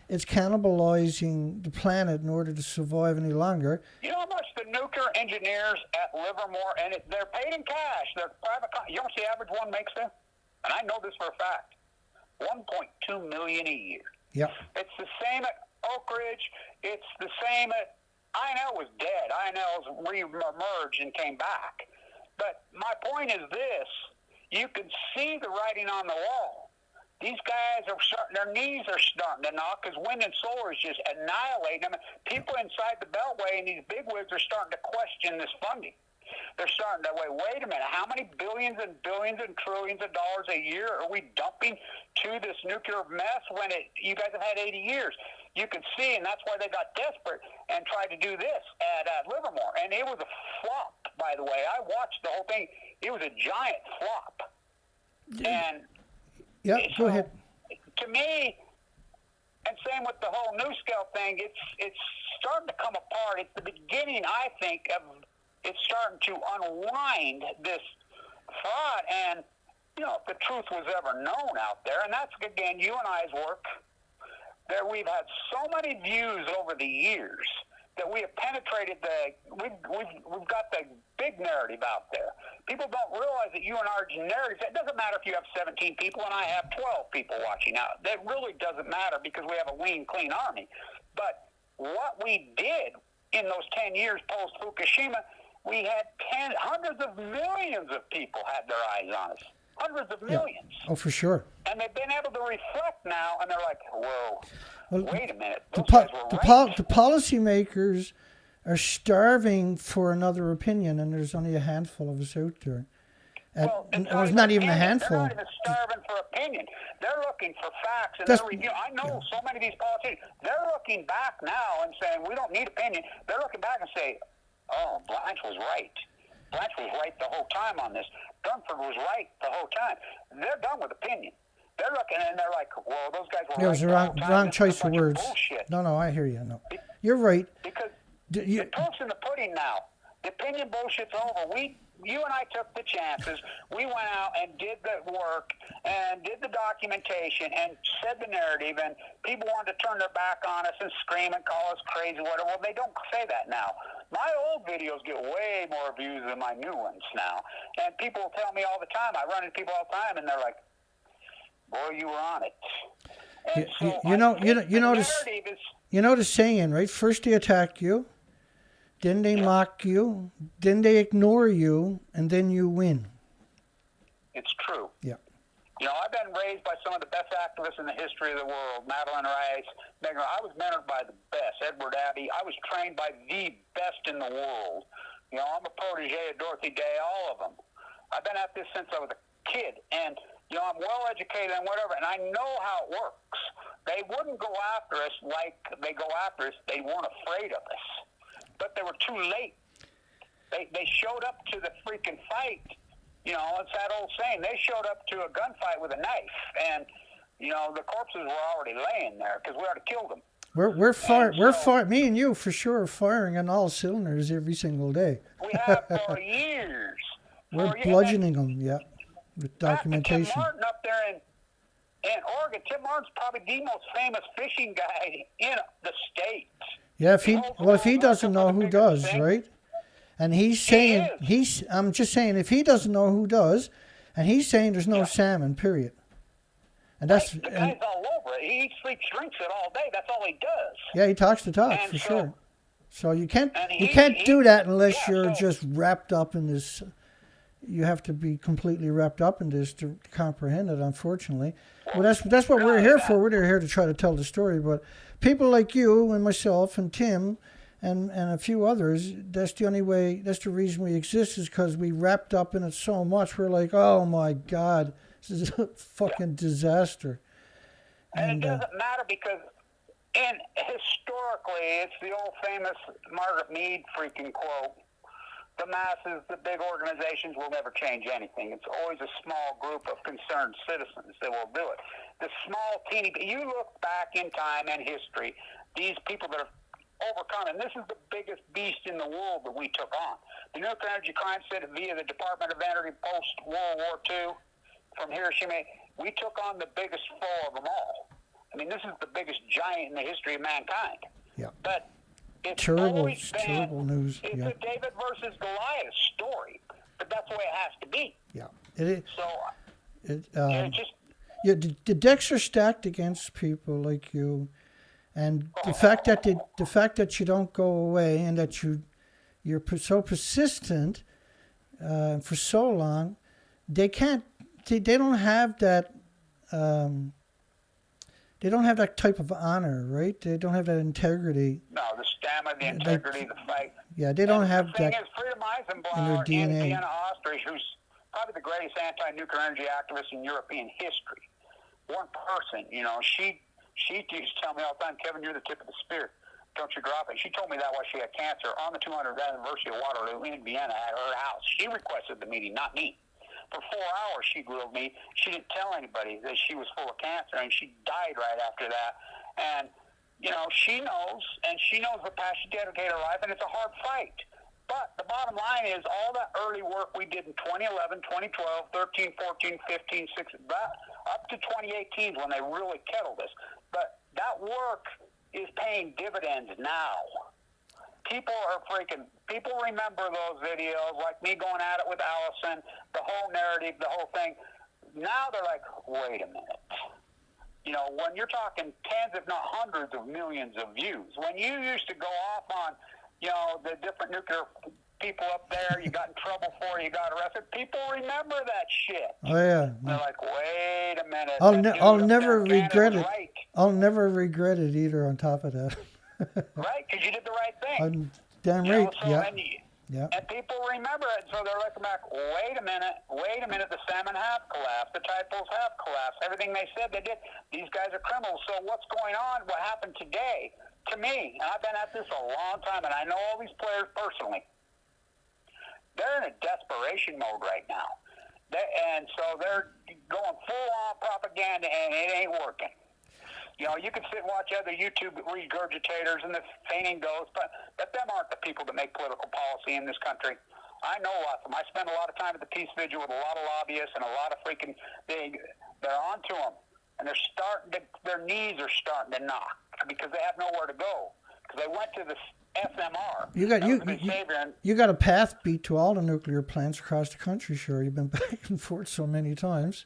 it's cannibalizing the planet in order to survive any longer. You know how much the nuclear engineers at Livermore, and they're paid in cash. They're private. You know what the average one makes there? And I know this for a fact. $1.2 million a year. Yeah. It's the same at Oak Ridge. It's the same at INL was dead. INL's re-emerged and came back. But my point is this. You can see the writing on the wall. These guys are starting, their knees are starting to knock because wind and solar is just annihilating them. People inside the Beltway and these bigwigs are starting to question this funding. They're starting to wait a minute, how many billions and billions and trillions of dollars a year are we dumping to this nuclear mess when you guys have had 80 years? you could see, and that's why they got desperate and tried to do this at Livermore. And it was a flop, by the way. I watched the whole thing. It was a giant flop. And Yeah, so, go ahead. To me, and same with the whole new scale thing, it's starting to come apart. It's the beginning, I think, of it's starting to unwind this fraud. And, you know, if the truth was ever known out there, and that's, again, you and I's work, that we've had so many views over the years that we have penetrated we've got the big narrative out there. People don't realize that you and our narrative, it doesn't matter if you have 17 people and I have 12 people watching out. That really doesn't matter because we have a lean, clean army. But what we did in those 10 years post-Fukushima, we had hundreds of millions of people had their eyes on us. Hundreds of millions. Yeah. Oh, for sure. And they've been able to reflect now, and they're like, whoa, wait a minute. The policymakers are starving for another opinion, and there's only a handful of us out there. There's not even a handful. They're not even starving for opinion. They're looking for facts. And I know so many of these politicians, they're looking back now and saying, we don't need opinion. They're looking back and say, oh, Blanche was right. Blanche was right the whole time on this. Durnford was right the whole time. They're done with opinion. They're looking and they're like, well, those guys were right. It was the wrong choice of words. Bullshit. No, I hear you. No, you're right. Because the proof's in the pudding now. The opinion bullshit's over. You and I took the chances. We went out and did the work and did the documentation and said the narrative, and people wanted to turn their back on us and scream and call us crazy, whatever. Well, they don't say that now. My old videos get way more views than my new ones now. And people tell me all the time, I run into people all the time, and they're like, boy, you were on it. And you know the saying, right? First they attack you, then they mock you, then they ignore you, and then you win. It's true. Yeah. You know, I've been raised by some of the best activists in the history of the world. Madeline Rice, I was mentored by the best. Edward Abbey. I was trained by the best in the world. You know, I'm a protege of Dorothy Day, all of them. I've been at this since I was a kid. And, you know, I'm well educated and whatever, and I know how it works. They wouldn't go after us like they go after us. They weren't afraid of us. But they were too late. They showed up to the freaking fight. You know, it's that old saying. They showed up to a gunfight with a knife, and you know the corpses were already laying there because we already killed them. Me and you for sure are firing on all cylinders every single day. We have for years. We're bludgeoning them, yeah, with documentation. Tim Martin up there in Oregon. Tim Martin's probably the most famous fishing guy in the States. Yeah, if he doesn't know, who does, right? And he's saying I'm just saying if he doesn't know, who does, and he's saying there's no salmon, period. And that's the guy's all over it. He eats, sleeps, drinks it all day. That's all he does. Yeah, he talks the talk for sure. So you can't do that unless you're just wrapped up in this. You have to be completely wrapped up in this to comprehend it. Unfortunately, well, that's what we're here for. We're here to try to tell the story, but people like you and myself and Tim and a few others, that's the only way, that's the reason we exist, is because we wrapped up in it so much. We're like, oh my God, this is a fucking disaster. And it doesn't matter because historically, it's the old famous Margaret Mead freaking quote, the masses, the big organizations will never change anything. It's always a small group of concerned citizens that will do it. The small, teeny, you look back in time and history, these people that have overcome, and this is the biggest beast in the world that we took on. The nuclear energy crime center via the Department of Energy post-World War II from Hiroshima, we took on the biggest foe of them all. I mean, this is the biggest giant in the history of mankind. Yeah. But it's terrible news. It's a David versus Goliath story, but that's the way it has to be. Yeah. It just... Yeah, the decks are stacked against people like you, and the fact that you don't go away and that you're so persistent for so long, they don't have that. They don't have that type of honor, right? They don't have that integrity. No, the stamina, the integrity, the fight. Yeah, they don't have that. The thing is, Frieda Meisenblau in in Vienna, Austria, who's probably the greatest anti-nuclear energy activist in European history. One person, you know, she She used to tell me all the time, Kevin, you're the tip of the spear. Don't you drop it. She told me that while she had cancer on the 200th anniversary of Waterloo in Vienna at her house. She requested the meeting, not me. For 4 hours, she grilled me. She didn't tell anybody that she was full of cancer, and she died right after that. And, you know, she knows, and she knows the path she dedicated her life, and it's a hard fight. But the bottom line is all that early work we did in 2011, 2012, 13, 14, 15, 16, up to 2018 when they really kettled us. But that work is paying dividends now. People remember those videos, like me going at it with Allison, the whole narrative, the whole thing. Now they're like, wait a minute. You know, when you're talking tens, if not hundreds of millions of views, when you used to go off on, you know, the different nuclear people up there, you got in trouble for it, you got arrested, people remember that shit. Oh, yeah. They're like, wait a minute. I'll never regret it. Right. I'll never regret it either on top of that. Right, because you did the right thing. I'm damn You right, know, so, yeah. And people remember it, so they're looking back, wait a minute, the salmon have collapsed, the tadpoles have collapsed, everything they said they did, these guys are criminals, so what's going on, what happened today, to me, and I've been at this a long time, and I know all these players personally, they're in a desperation mode right now, and so they're going full-on propaganda, and it ain't working. You know, you can sit and watch other YouTube regurgitators and the fainting ghosts, but them aren't the people that make political policy in this country. I know lots of them. I spend a lot of time at the Peace Vigil with a lot of lobbyists and a lot of freaking, they're onto them. And their knees are starting to knock because they have nowhere to go. Because they went to the SMR. You got a path beat to all the nuclear plants across the country, sure. You've been back and forth so many times.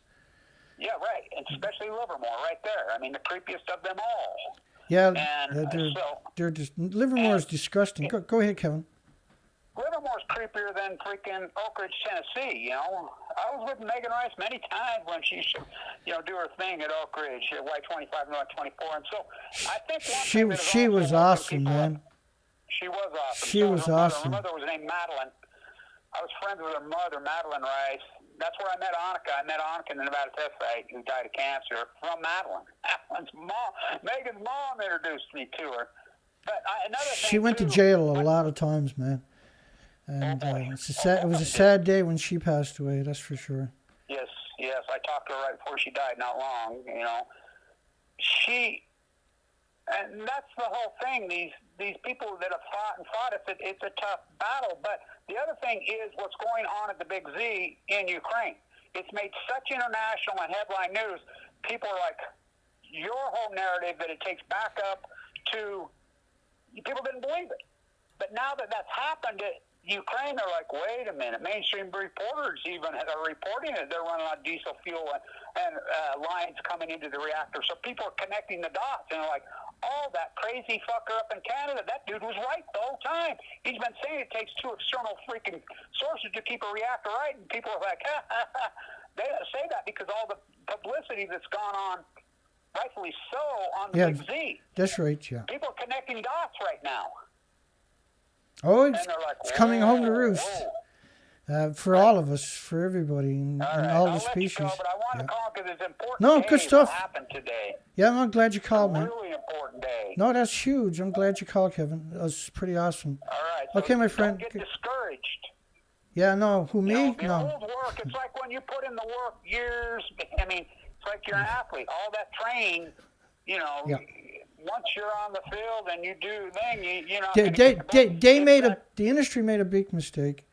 Yeah, right, and especially Livermore, right there. I mean, the creepiest of them all. Yeah, and they're just Livermore is disgusting. Go ahead, Kevin. Livermore's creepier than freaking Oak Ridge, Tennessee. You know, I was with Megan Rice many times when she should, you know, do her thing at Oak Ridge at Y25 North 24, and so I think she was awesome, man. She was awesome. She was awesome. Her mother was named Madeline. I was friends with her mother, Madeline Rice. That's where I met Annika. I met Annika in the Nevada test site, who died of cancer, from Madeline. Madeline's mom, Megan's mom, introduced me to her. But another thing she went to jail a lot of times, man. And it was a sad day when she passed away. That's for sure. Yes. I talked to her right before she died, not long. You know, and that's the whole thing. These people that have fought, it's a tough battle. But the other thing is what's going on at the Big Z in Ukraine. It's made such international and headline news. People are like, your whole narrative that it takes back up to, people didn't believe it. But now that that's happened at Ukraine, they're like, wait a minute. Mainstream reporters even are reporting it. They're running on diesel fuel and lines coming into the reactor. So people are connecting the dots, and they're like, oh, that crazy fucker up in Canada, that dude was right the whole time. He's been saying it takes two external freaking sources to keep a reactor right, and people are like, they say that because all the publicity that's gone on, rightfully so, on the Big Z. That's right, yeah. People are connecting dots right now. Oh, it's like, coming home to roost. For all of us, for everybody, and all the species. I'll let you go, but I want to call because it's important. No, good stuff. What happened today? Yeah, I'm glad you called, man. Really important day. No, that's huge. I'm glad you called, Kevin. That's pretty awesome. All right. So okay, my friend. Don't get discouraged. Yeah, no. Who, me? You know, the no. old work, it's like when you put in the work years. I mean, it's like you're an athlete. All that training, you know. Yeah. Once you're on the field and you do then you know. The industry made a big mistake.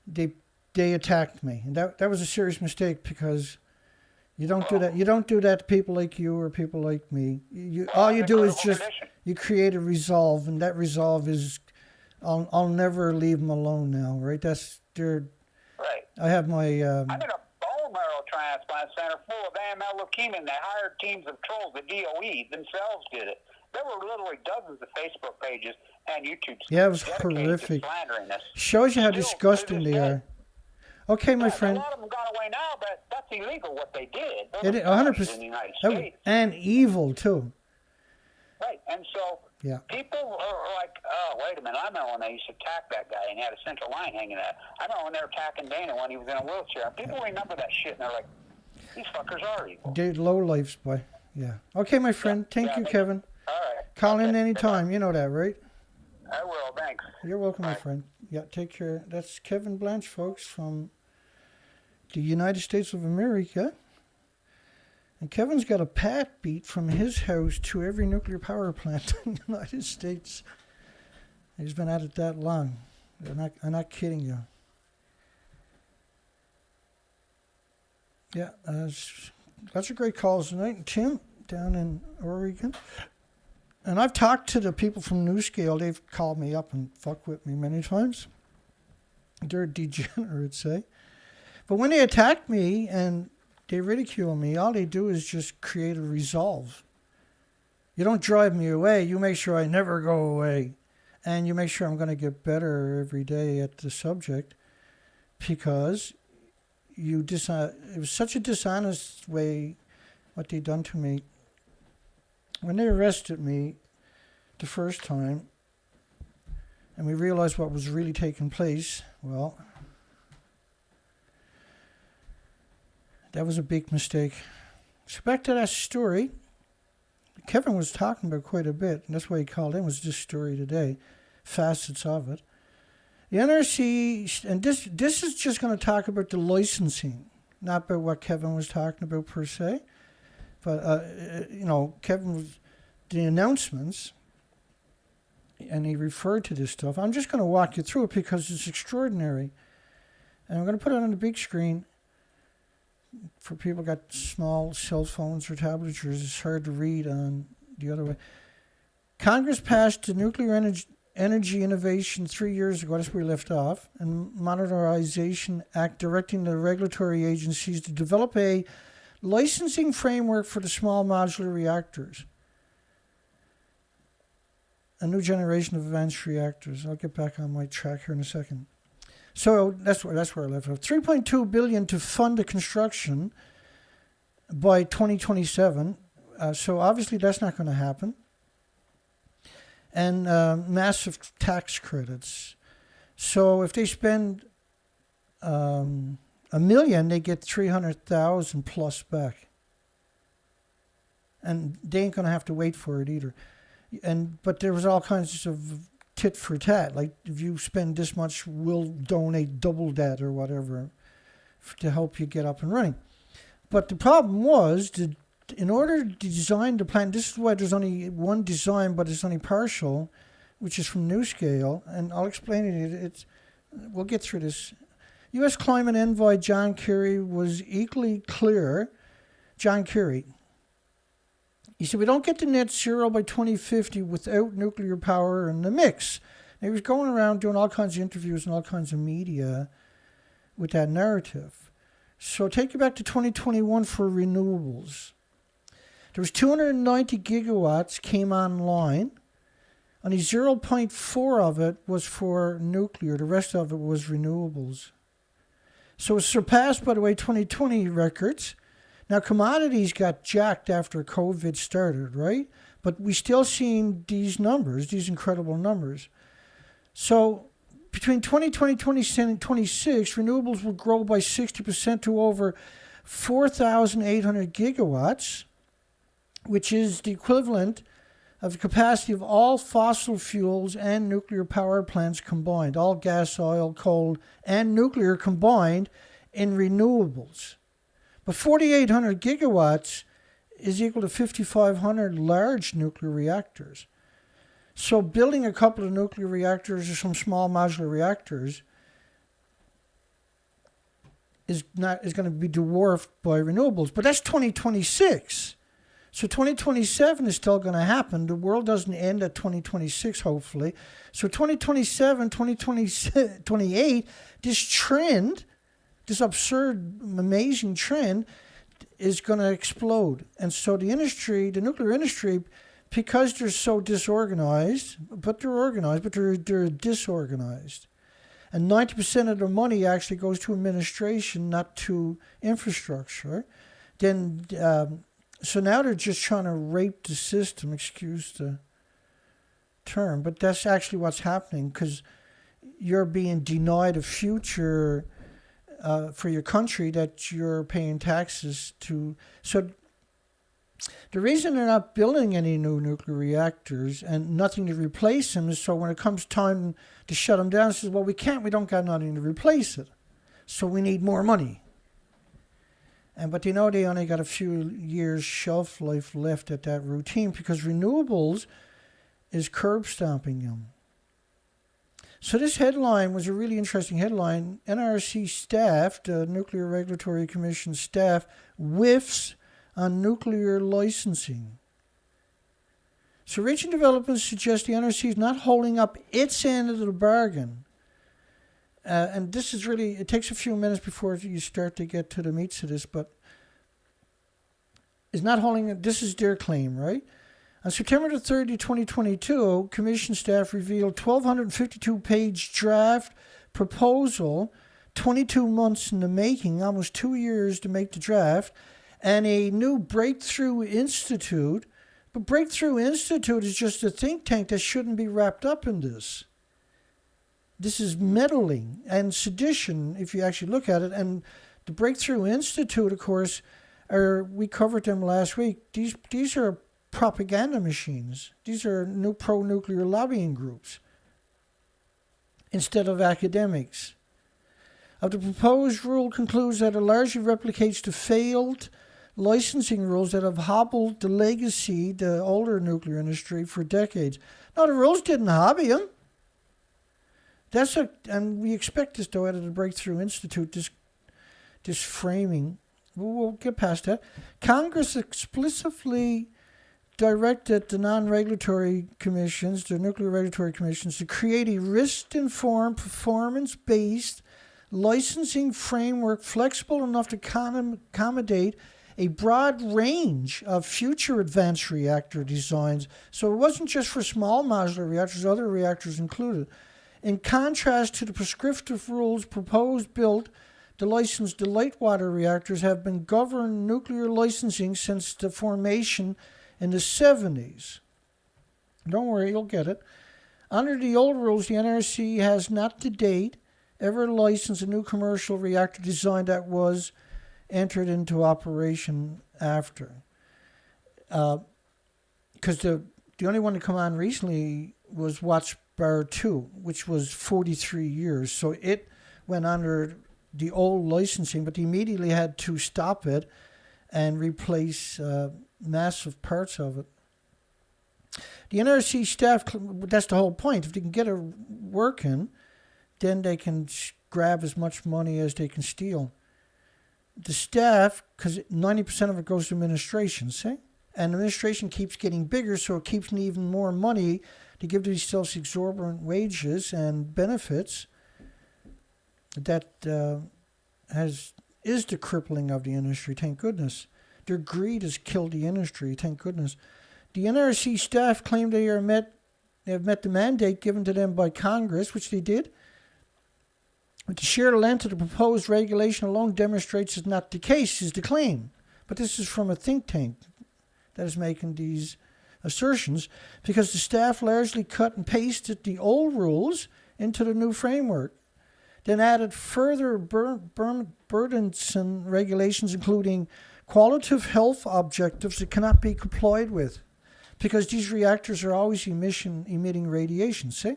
They attacked me, and that was a serious mistake because you don't do that. You don't do that to people like you or people like me. All you do is just you create a resolve, and that resolve is I'll never leave them alone now. Right? Right. I have my. I'm in a bone marrow transplant center full of AML leukemia, and they hired teams of trolls. The DOE themselves did it. There were literally dozens of Facebook pages and YouTube. Yeah, it was horrific. Shows you how disgusting they are. Okay, my friend. A lot of them gone away now, but that's illegal what they did. 100%. In the United States. And evil too. Right, and so people are like, oh, wait a minute. I remember when they used to attack that guy and he had a central line hanging out. I remember when they were attacking Dana when he was in a wheelchair. People remember that shit, and they're like, these fuckers are evil. Low lives, boy. Yeah. Okay, my friend. Thank you, Kevin. All right. Call in Okay. anytime. You know that, right? I will. Thanks. You're welcome, my Bye. friend. Yeah, take care. That's Kevin Blanche, folks, from the United States of America. And Kevin's got a pat beat from his house to every nuclear power plant in the United States. He's been at it that long. I'm not kidding you. Yeah, lots of great calls tonight. And Tim, down in Oregon. And I've talked to the people from NewScale. They've called me up and fucked with me many times. They're degenerates, eh? But when they attack me and they ridicule me, all they do is just create a resolve. You don't drive me away. You make sure I never go away. And you make sure I'm going to get better every day at the subject, because it was such a dishonest way what they done to me. When they arrested me the first time and we realized what was really taking place, well, that was a big mistake. So back to that story. Kevin was talking about quite a bit, and that's why he called in, was this story today, facets of it. The NRC, and this is just going to talk about the licensing, not about what Kevin was talking about per se, but, Kevin was, the announcements, and he referred to this stuff. I'm just going to walk you through it because it's extraordinary. And I'm going to put it on the big screen. For people got small cell phones or tablets, it's hard to read on the other way. Congress passed the Nuclear Energy Innovation 3 years ago, that's where we left off, and Modernization Act directing the regulatory agencies to develop a licensing framework for the small modular reactors. A new generation of advanced reactors. I'll get back on my track here in a second. So that's where I left off. $3.2 billion to fund the construction by 2027. So obviously that's not going to happen. And massive tax credits. So if they spend $1 million, they get $300,000 plus back. And they ain't going to have to wait for it either. But there was all kinds of tit for tat. Like, if you spend this much, we'll donate double that or whatever to help you get up and running. But the problem was, in order to design the plant, this is why there's only one design, but it's only partial, which is from NewScale, and I'll explain it. We'll get through this. U.S. climate envoy John Kerry was equally clear. John Kerry. He said, we don't get to net zero by 2050 without nuclear power in the mix. And he was going around doing all kinds of interviews and all kinds of media with that narrative. So take you back to 2021 for renewables. There was 290 gigawatts came online. Only 0.4 of it was for nuclear. The rest of it was renewables. So it surpassed, by the way, 2020 records. Now, commodities got jacked after COVID started, right? But we still seeing these numbers, these incredible numbers. So between 2020 and 2026, renewables will grow by 60% to over 4,800 gigawatts, which is the equivalent of the capacity of all fossil fuels and nuclear power plants combined, all gas, oil, coal, and nuclear combined in renewables. But 4,800 gigawatts is equal to 5,500 large nuclear reactors. So building a couple of nuclear reactors or some small modular reactors is going to be dwarfed by renewables. But that's 2026. So 2027 is still going to happen. The world doesn't end at 2026, hopefully. So 2027, 2028, this trend, this absurd, amazing trend, is going to explode. And so the industry, the nuclear industry, because they're so disorganized, but they're organized, but they're disorganized. And 90% of their money actually goes to administration, not to infrastructure. Then, so now they're just trying to rape the system, excuse the term, but that's actually what's happening, because you're being denied a future for your country that you're paying taxes to. So The reason they're not building any new nuclear reactors and nothing to replace them is so when it comes time to shut them down, it says, well, we don't got nothing to replace it. So we need more money. But they know they only got a few years shelf life left at that routine because renewables is curb stomping them. So this headline was a really interesting headline. NRC staff, the Nuclear Regulatory Commission staff, whiffs on nuclear licensing. So recent developments suggest the NRC is not holding up its end of the bargain. And this is really, it takes a few minutes before you start to get to the meats of this, but is not holding, this is their claim, right? On September the 30th, 2022, Commission staff revealed 1,252-page draft proposal, 22 months in the making, almost 2 years to make the draft, and a new Breakthrough Institute. But Breakthrough Institute is just a think tank that shouldn't be wrapped up in this. This is meddling and sedition, if you actually look at it. And the Breakthrough Institute, of course, we covered them last week. These are propaganda machines. These are new pro-nuclear lobbying groups instead of academics. The proposed rule concludes that it largely replicates the failed licensing rules that have hobbled the legacy, the older nuclear industry, for decades. No, the rules didn't hobby them. And we expect this, though, out of the Breakthrough Institute, this framing. We'll get past that. Congress explicitly directed the non-regulatory commissions, the nuclear regulatory commissions, to create a risk-informed, performance-based licensing framework flexible enough to accommodate a broad range of future advanced reactor designs. So it wasn't just for small modular reactors, other reactors included. In contrast to the prescriptive rules proposed built to license the light water reactors have been governed nuclear licensing since the formation in the 70s. Don't worry, you'll get it. Under the old rules, the NRC has not to date ever licensed a new commercial reactor design that was entered into operation after. Because the only one to come on recently was Watts Bar 2, which was 43 years. So it went under the old licensing, but they immediately had to stop it and replace massive parts of it. The NRC staff, that's the whole point. If they can get it working, then they can grab as much money as they can steal. The staff, because 90% of it goes to administration, see? And administration keeps getting bigger, so it keeps needing even more money to give themselves exorbitant wages and benefits. That is the crippling of the industry, thank goodness. Their greed has killed the industry, thank goodness. The NRC staff claim they have met the mandate given to them by Congress, which they did. But the sheer length of the proposed regulation alone demonstrates it's not the case, is the claim. But this is from a think tank that is making these assertions, because the staff largely cut and pasted the old rules into the new framework, then added further burdensome regulations, including qualitative health objectives that cannot be complied with, because these reactors are always emitting radiation, see?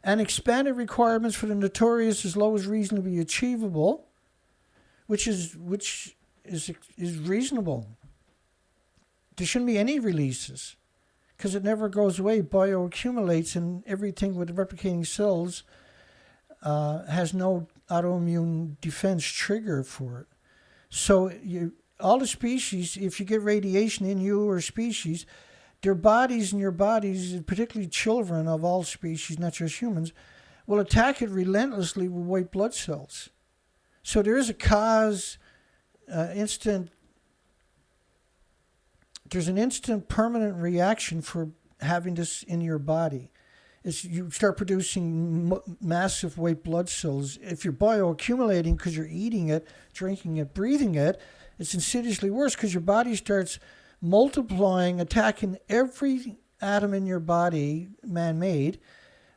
And expanded requirements for the notorious as low as reasonably achievable, which is reasonable. There shouldn't be any releases, because it never goes away, bioaccumulates, and everything with replicating cells has no autoimmune defense trigger for it. So all the species, if you get radiation in you or species, their bodies and your bodies, particularly children of all species, not just humans, will attack it relentlessly with white blood cells. So there is a there's an instant permanent reaction for having this in your body. You start producing massive white blood cells. If you're bioaccumulating because you're eating it, drinking it, breathing it, it's insidiously worse because your body starts multiplying, attacking every atom in your body, man-made,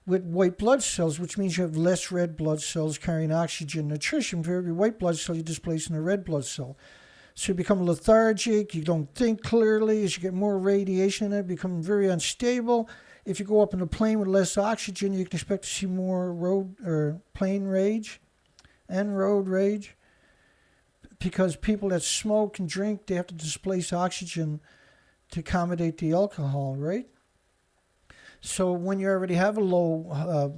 with white blood cells, which means you have less red blood cells carrying oxygen nutrition. For every white blood cell, you're displacing a red blood cell. So you become lethargic, you don't think clearly. As you get more radiation in it, become very unstable. If you go up in a plane with less oxygen, you can expect to see more road or plane rage and road rage. Because people that smoke and drink, they have to displace oxygen to accommodate the alcohol, right? So when you already have a low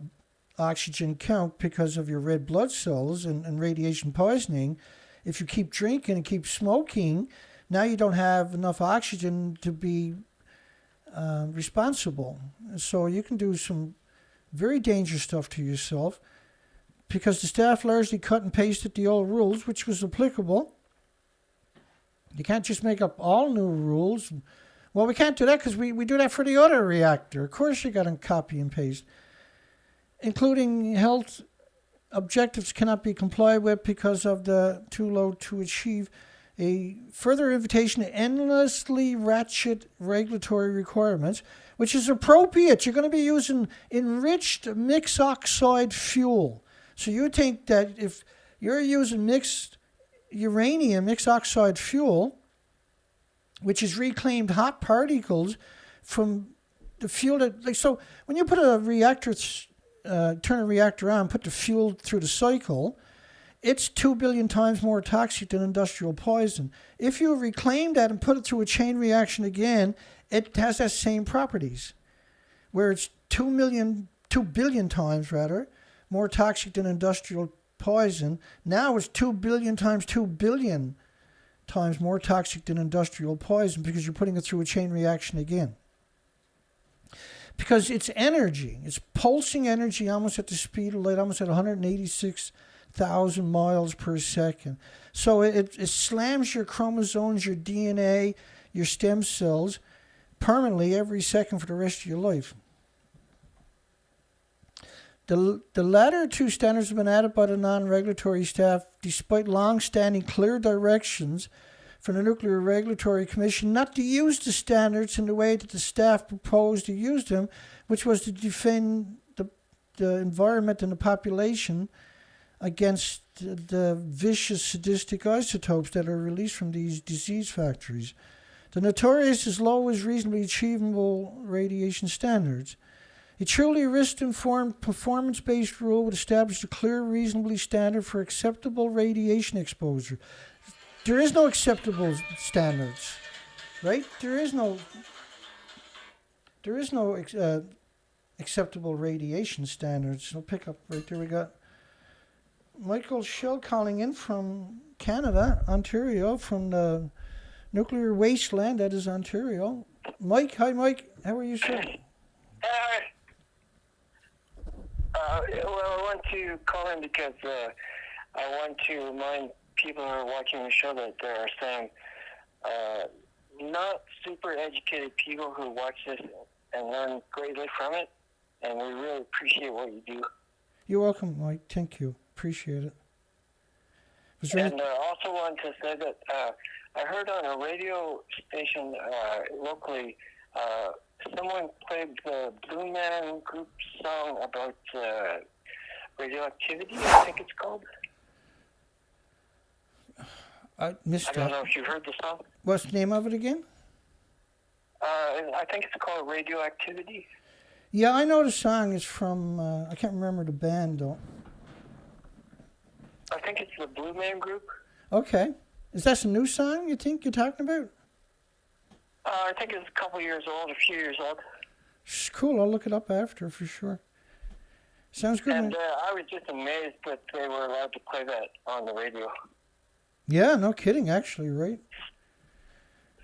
oxygen count because of your red blood cells and radiation poisoning, if you keep drinking and keep smoking, now you don't have enough oxygen to be responsible. So you can do some very dangerous stuff to yourself because the staff largely cut and pasted the old rules, which was applicable. You can't just make up all new rules. Well, we can't do that because we do that for the other reactor. Of course you got to copy and paste. Including health objectives cannot be complied with because of the too low to achieve a further invitation to endlessly ratchet regulatory requirements, which is appropriate. You're going to be using enriched mixed oxide fuel. So you think that if you're using mixed uranium, mixed oxide fuel, which is reclaimed hot particles from the fuel that, like, so when you put a reactor, turn a reactor on, put the fuel through the cycle, it's 2 billion times more toxic than industrial poison. If you reclaim that and put it through a chain reaction again, it has that same properties, where it's 2 billion times rather more toxic than industrial poison. Now it's 2 billion times 2 billion times more toxic than industrial poison because you're putting it through a chain reaction again. Because it's energy. It's pulsing energy almost at the speed of light, almost at 186,000 miles per second. So it slams your chromosomes, your DNA, your stem cells permanently every second for the rest of your life. The latter two standards have been added by the non-regulatory staff despite long-standing clear directions from the Nuclear Regulatory Commission not to use the standards in the way that the staff proposed to use them, which was to defend the environment and the population against the vicious, sadistic isotopes that are released from these disease factories. The notorious as low as reasonably achievable radiation standards. A truly risk-informed, performance-based rule would establish a clear, reasonably standard for acceptable radiation exposure. There is no acceptable standards, right? There is no acceptable radiation standards. I'll pick up right there. We got Michael Shell calling in from Canada, Ontario, from the nuclear wasteland that is Ontario. Mike, hi Mike, how are you, sir? Well, I want to call in because I want to remind people who are watching the show that there are some not super educated people who watch this and learn greatly from it, and we really appreciate what you do. You're welcome, Mike. Thank you. Appreciate it. And I also want to say that I heard on a radio station locally someone played the Blue Man Group song about radioactivity, I think it's called. I missed that. I don't know if you heard the song. What's the name of it again? I think it's called Radioactivity. Yeah, I know the song is from, I can't remember the band though. I think it's the Blue Man Group. Okay. Is that a new song you think you're talking about? I think it's a couple years old, a few years old. It's cool. I'll look it up after for sure. Sounds good. And I was just amazed that they were allowed to play that on the radio. Yeah, no kidding, actually, right?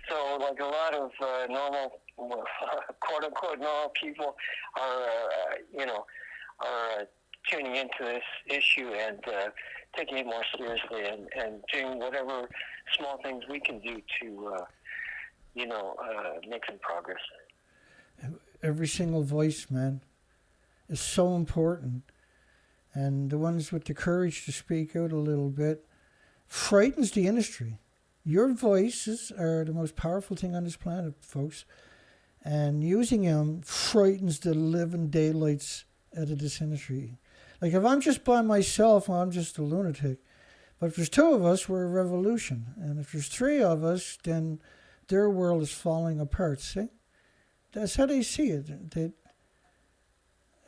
So, like a lot of normal, quote-unquote normal people are tuning into this issue and taking it more seriously and doing whatever small things we can do to, make some progress. Every single voice, man, is so important. And the ones with the courage to speak out a little bit frightens the industry. Your voices are the most powerful thing on this planet, folks. And using them frightens the living daylights out of this industry. Like if I'm just by myself, well, I'm just a lunatic. If But if there's two of us, we're a revolution. And if there's three of us, then their world is falling apart, see? That's how they see it.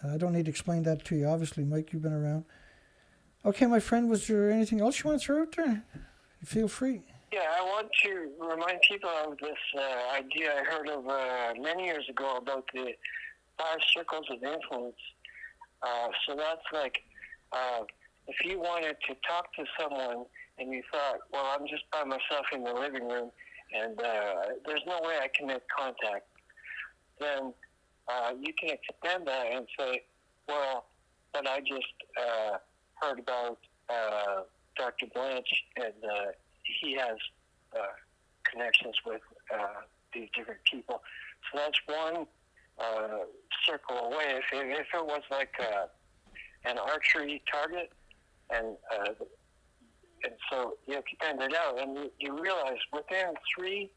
I don't need to explain that to you. Obviously, Mike, you've been around. Okay, my friend, was there anything else you want to throw out there? Feel free. Yeah, I want to remind people of this idea I heard of many years ago about the 5 circles of influence. So that's like, if you wanted to talk to someone and you thought, well, I'm just by myself in the living room and there's no way I can make contact, then you can extend that and say, well, but I just heard about Dr. Blanche and he has connections with these different people. So that's one circle away. If it was like an archery target, and so you extend it out, and you realize within 3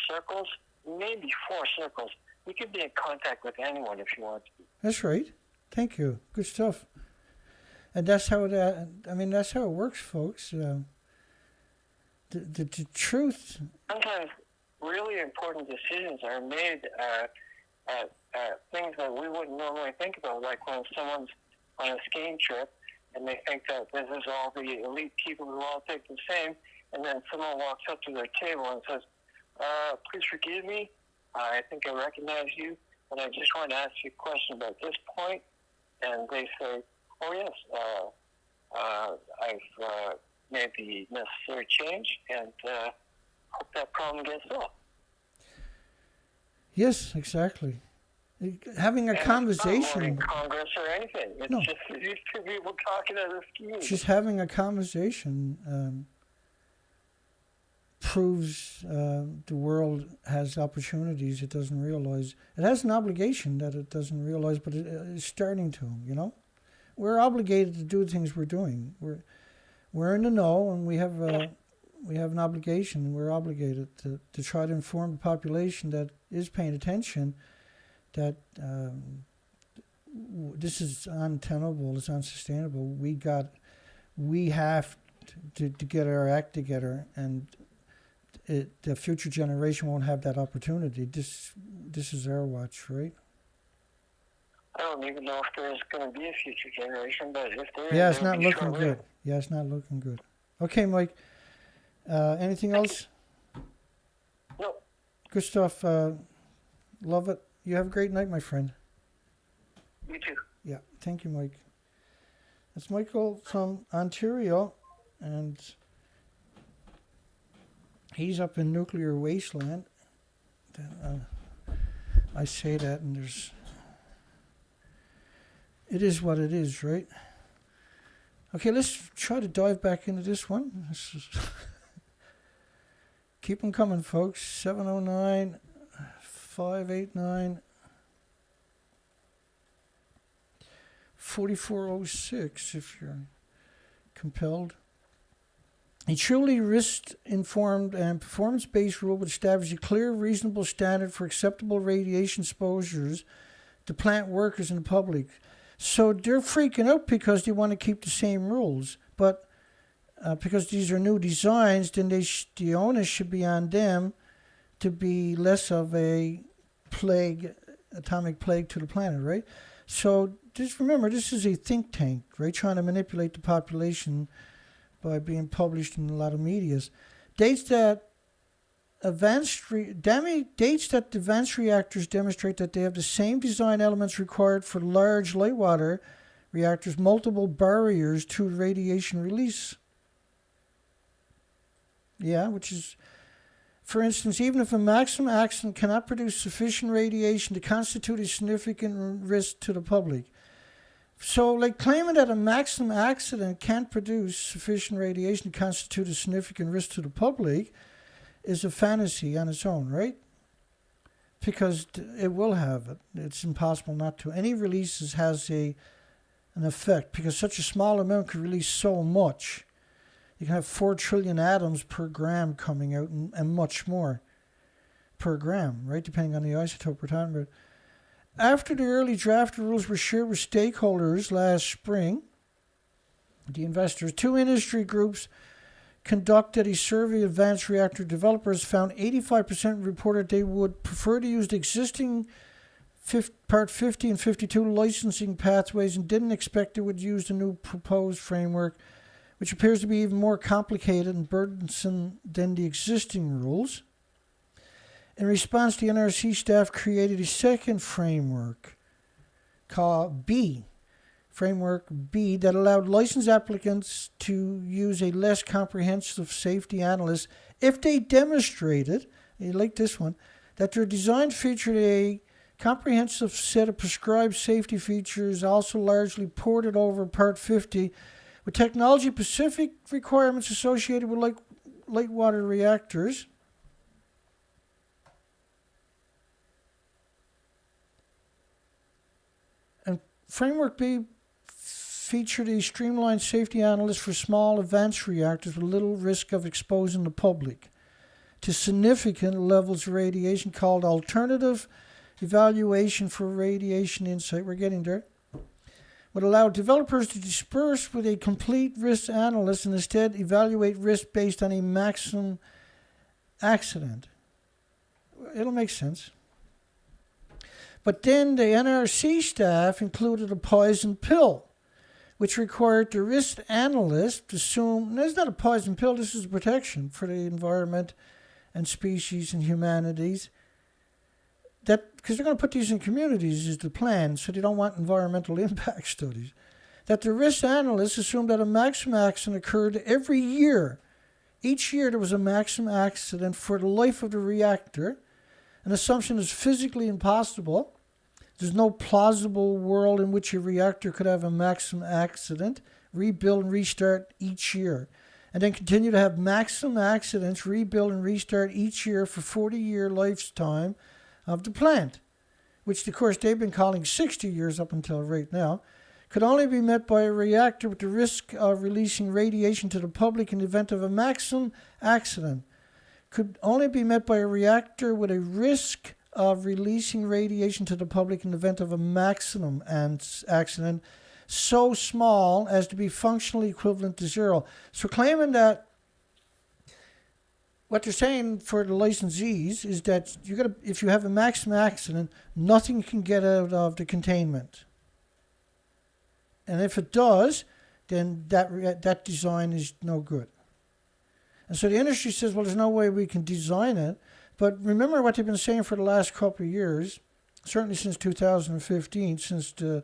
circles, maybe 4 circles, you could be in contact with anyone if you want to. That's right. Thank you. Good stuff. And that's how that's how it works, folks. The truth. Sometimes really important decisions are made at things that we wouldn't normally think about, like when someone's on a skiing trip and they think that this is all the elite people who all think the same, and then someone walks up to their table and says, please forgive me, I think I recognize you, and I just want to ask you a question about this point. And they say, oh yes, I've made the necessary change, and hope that problem gets solved. Yes, exactly. Having a conversation. It's not in Congress or anything. It's just these 2 people talking at a ski. Just having a conversation proves the world has opportunities it doesn't realize. It has an obligation that it doesn't realize, but it is starting to, you know? We're obligated to do things we're doing. We're in the know, and we have an obligation. We're obligated to try to inform the population that is paying attention that this is untenable, it's unsustainable. We have to get our act together, and the future generation won't have that opportunity. This is our watch, right? I don't even know if there's going to be a future generation, but if there is, yeah, it's not looking good. Yeah, it's not looking good. Okay, Mike. Anything else? No. Good stuff. Love it. You have a great night, my friend. You too. Yeah, thank you, Mike. That's Michael from Ontario, and he's up in nuclear wasteland. I say that, and it is what it is, right? Okay, let's try to dive back into this one. Keep them coming, folks. 709-589-4406 if you're compelled. A truly risk-informed and performance-based rule would establish a clear, reasonable standard for acceptable radiation exposures to plant workers and the public. So they're freaking out because they want to keep the same rules. But because these are new designs, then the onus should be on them to be less of a atomic plague to the planet, right? So just remember, this is a think tank, right? Trying to manipulate the population by being published in a lot of medias. Dates that advanced reactors demonstrate that they have the same design elements required for large light water reactors, multiple barriers to radiation release. Yeah, which is, for instance, even if a maximum accident cannot produce sufficient radiation to constitute a significant risk to the public. So, like, claiming that a maximum accident can't produce sufficient radiation to constitute a significant risk to the public is a fantasy on its own, right? Because it will have it. It's impossible not to. Any releases has an effect, because such a small amount can release so much. You can have 4 trillion atoms per gram coming out, and much more per gram, right? Depending on the isotope we're talking about. After the early draft rules were shared with stakeholders last spring, the investors. 2 industry groups conducted a survey of advanced reactor developers, found 85% reported they would prefer to use the existing Part 50 and 52 licensing pathways and didn't expect they would use the new proposed framework, which appears to be even more complicated and burdensome than the existing rules. In response, the NRC staff created a second framework called Framework B, that allowed licensed applicants to use a less comprehensive safety analyst if they demonstrated, you like this one, that their design featured a comprehensive set of prescribed safety features, also largely ported over Part 50, with technology-specific requirements associated with light water reactors. And Framework B featured a streamlined safety analyst for small advanced reactors with little risk of exposing the public to significant levels of radiation, called Alternative Evaluation for Radiation Insight. We're getting there. Would allow developers to disperse with a complete risk analyst and instead evaluate risk based on a maximum accident. It'll make sense. But then the NRC staff included a poison pill, which required the risk analyst to assume, this is not a poison pill, this is a protection for the environment and species and humanities. That, because they're going to put these in communities is the plan, so they don't want environmental impact studies. That the risk analysts assumed that a maximum accident occurred every year. Each year there was a maximum accident for the life of the reactor. An assumption is physically impossible. There's no plausible world in which a reactor could have a maximum accident, rebuild and restart each year, and then continue to have maximum accidents, rebuild and restart each year for 40-year lifetime of the plant, which of course they've been calling 60 years up until right now, could only be met by a reactor with the risk of releasing radiation to the public in the event of a maximum accident. Could only be met by a reactor with a risk of releasing radiation to the public in the event of a maximum accident so small as to be functionally equivalent to zero. So claiming that what they're saying for the licensees is that if you have a maximum accident, nothing can get out of the containment. And if it does, then that design is no good. And so the industry says, well, there's no way we can design it. But remember what they've been saying for the last couple of years, certainly since 2015, since the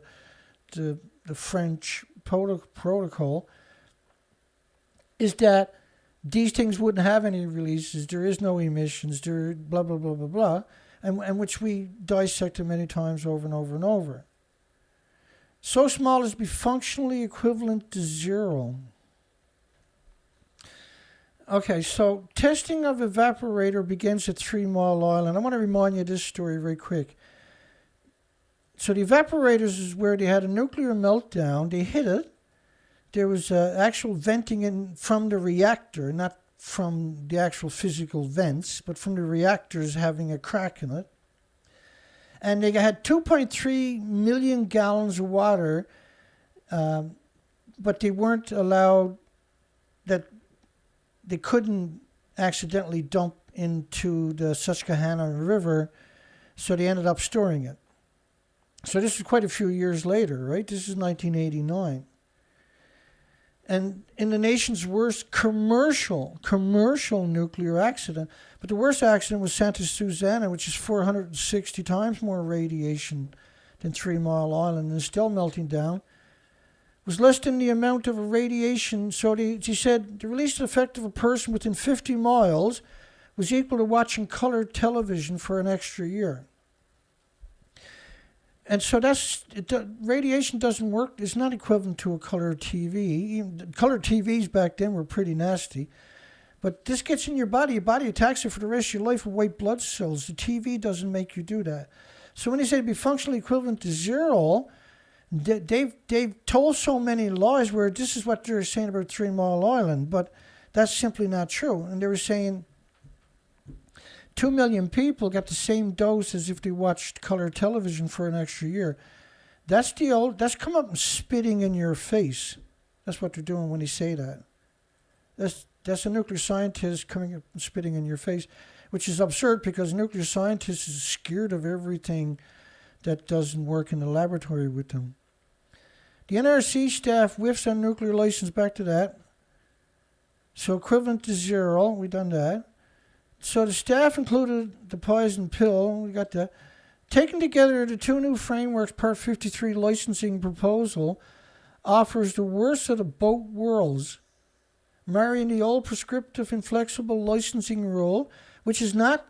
French protocol, is that these things wouldn't have any releases, there is no emissions, there blah, blah, blah, blah, blah, and which we dissected many times over and over and over. So small as to be functionally equivalent to zero. Okay, so testing of evaporator begins at 3 Mile Island. I want to remind you of this story very quick. So the evaporators is where they had a nuclear meltdown. They hit it. There was actual venting in from the reactor, not from the actual physical vents, but from the reactors having a crack in it. And they had 2.3 million gallons of water, but they weren't allowed, that they couldn't accidentally dump into the Susquehanna River, so they ended up storing it. So this is quite a few years later, right? This is 1989. And in the nation's worst commercial nuclear accident, but the worst accident was Santa Susana, which is 460 times more radiation than 3 Mile Island and is still melting down, was less than the amount of radiation. So she said the release effect of a person within 50 miles was equal to watching color television for an extra year. And so radiation doesn't work. It's not equivalent to a color TV. Even color TVs back then were pretty nasty. But this gets in your body. Your body attacks it for the rest of your life with white blood cells. The TV doesn't make you do that. So when they say to be functionally equivalent to zero, they've told so many lies where this is what they're saying about 3 Mile Island. But that's simply not true. And they were saying 2 million people got the same dose as if they watched color television for an extra year. That's come up and spitting in your face. That's what they're doing when they say that. That's a nuclear scientist coming up and spitting in your face, which is absurd because nuclear scientists is scared of everything that doesn't work in the laboratory with them. The NRC staff whiffs on nuclear license, back to that. So equivalent to 0, we done that. So the staff included the poison pill, we got that. Taken together, the two new frameworks, Part 53 licensing proposal, offers the worst of the both worlds, marrying the old prescriptive inflexible licensing rule, which is not,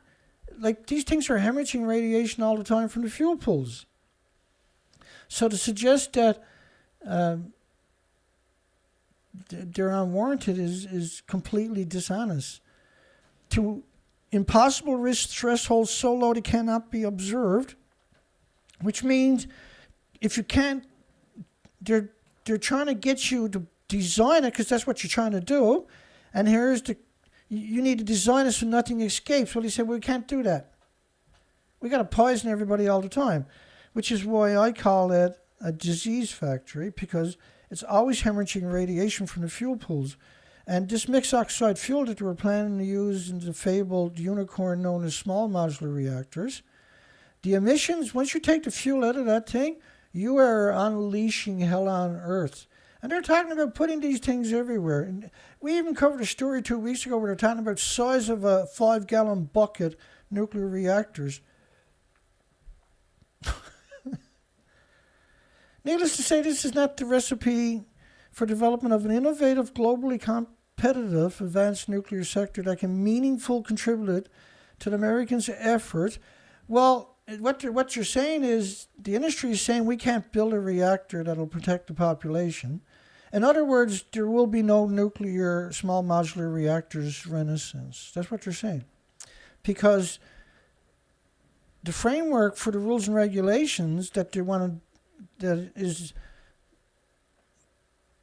like, these things are hemorrhaging radiation all the time from the fuel pools. So to suggest that they're unwarranted is completely dishonest. To impossible risk thresholds so low they cannot be observed, which means if you can't, they're trying to get you to design it because that's what you're trying to do, and you need to design it so nothing escapes. Well, they said, well, we can't do that. We got to poison everybody all the time, which is why I call it a disease factory, because it's always hemorrhaging radiation from the fuel pools. And this mixed oxide fuel that they were planning to use in the fabled unicorn known as small modular reactors, the emissions, once you take the fuel out of that thing, you are unleashing hell on earth. And they're talking about putting these things everywhere. And we even covered a story 2 weeks ago where they're talking about size of a 5-gallon bucket nuclear reactors. Needless to say, this is not the recipe for development of an innovative, globally competitive, advanced nuclear sector that can meaningfully contribute to the Americans' effort. Well, what you're saying is the industry is saying we can't build a reactor that'll protect the population. In other words, there will be no nuclear small modular reactors renaissance. That's what they're saying. Because the framework for the rules and regulations that they want to, that is,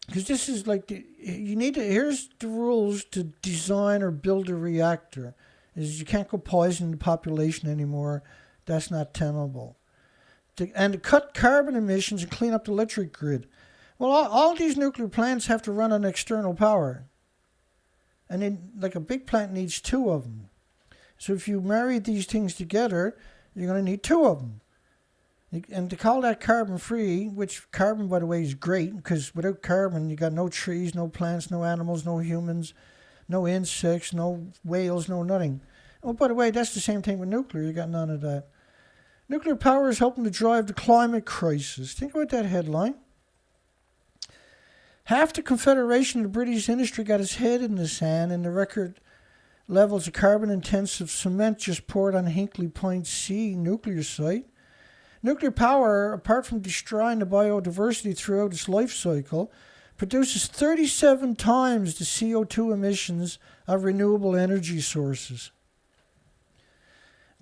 because this is like, here's the rules to design or build a reactor. Is you can't go poison the population anymore. That's not tenable. And to cut carbon emissions and clean up the electric grid. Well, all these nuclear plants have to run on external power. And then, like, a big plant needs 2 of them. So if you marry these things together, you're going to need 2 of them. And to call that carbon-free, which carbon, by the way, is great, because without carbon, you got no trees, no plants, no animals, no humans, no insects, no whales, no nothing. Oh, by the way, that's the same thing with nuclear. You got none of that. Nuclear power is helping to drive the climate crisis. Think about that headline. Half the Confederation of the British industry got its head in the sand, and the record levels of carbon-intensive cement just poured on Hinkley Point C nuclear site. Nuclear power, apart from destroying the biodiversity throughout its life cycle, produces 37 times the CO2 emissions of renewable energy sources.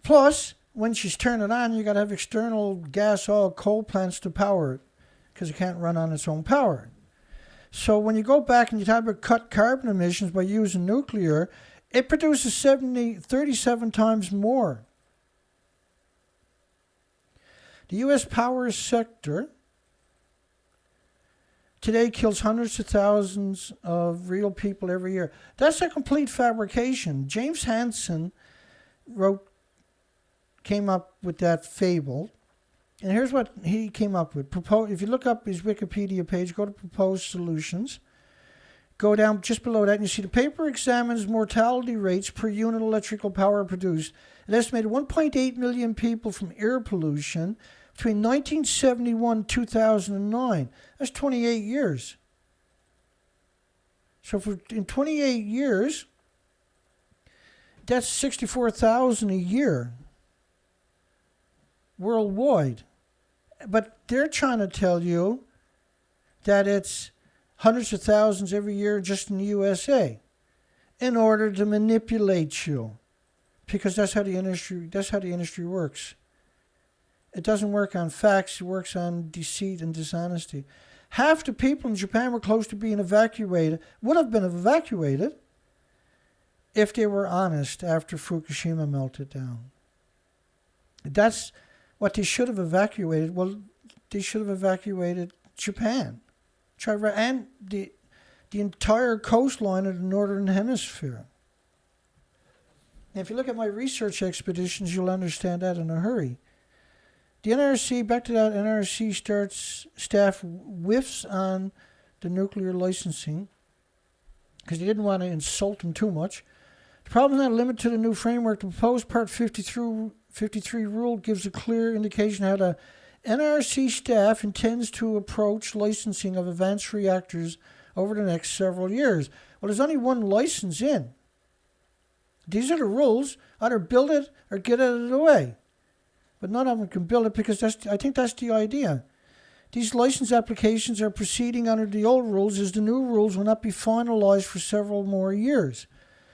Plus, once you turn it on, you got to have external gas, oil, coal plants to power it, because it can't run on its own power. So when you go back and you talk about cut carbon emissions by using nuclear, it produces 37 times more. The U.S. power sector today kills hundreds of thousands of real people every year. That's a complete fabrication. James Hansen came up with that fable. And here's what he came up with. If you look up his Wikipedia page, go to Proposed Solutions. Go down just below that and you see the paper examines mortality rates per unit of electrical power produced. It estimated 1.8 million people from air pollution between 1971 and 2009. That's 28 years. So in 28 years, that's 64,000 a year worldwide. But they're trying to tell you that it's hundreds of thousands every year just in the USA in order to manipulate you. Because that's how the industry works. It doesn't work on facts, it works on deceit and dishonesty. Half the people in Japan were close to being evacuated, would have been evacuated if they were honest after Fukushima melted down. That's what they should have evacuated. Well, they should have evacuated Japan. And the entire coastline of the northern hemisphere. And if you look at my research expeditions, you'll understand that in a hurry. The NRC, back to that, NRC staff whiffs on the nuclear licensing because they didn't want to insult them too much. The problem is not limited to the new framework. The proposed Part 53 rule gives a clear indication how the NRC staff intends to approach licensing of advanced reactors over the next several years. Well, there's only one license in. These are the rules. Either build it or get out of the way. But none of them can build it because I think that's the idea. These license applications are proceeding under the old rules as the new rules will not be finalized for several more years.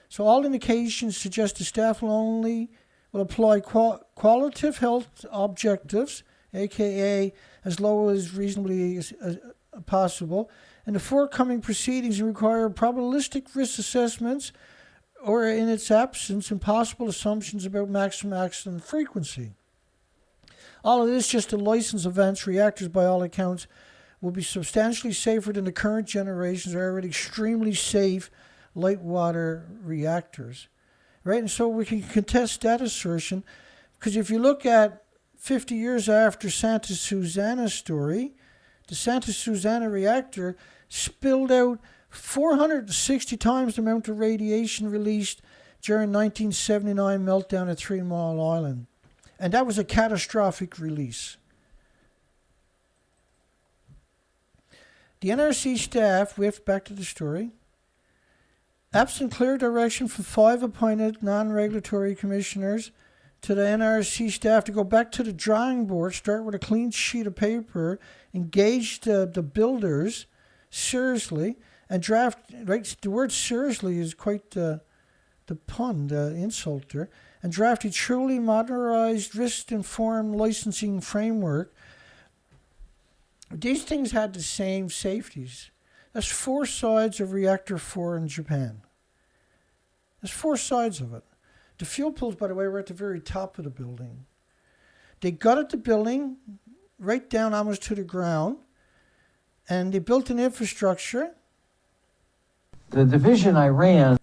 So all indications suggest the staff will apply qualitative health objectives, aka as low as reasonably as possible, and the forthcoming proceedings require probabilistic risk assessments or, in its absence, impossible assumptions about maximum accident frequency. All of this just to license advanced reactors, by all accounts, will be substantially safer than the current generations are already extremely safe light water reactors. Right? And so we can contest that assertion because if you look at 50 years after Santa Susana story, the Santa Susana reactor spilled out 460 times the amount of radiation released during 1979 meltdown at 3 Mile Island. And that was a catastrophic release. The NRC staff, back to the story, absent clear direction from 5 appointed non-regulatory commissioners to the NRC staff to go back to the drawing board, start with a clean sheet of paper, engage the builders seriously, and draft, right, the word seriously is quite the pun, the insult there, and draft a truly modernized, risk-informed licensing framework. These things had the same safeties. That's 4 sides of Reactor 4 in Japan. There's 4 sides of it. The fuel pools, by the way, were at the very top of the building. They gutted the building right down almost to the ground, and they built an infrastructure. The division I ran...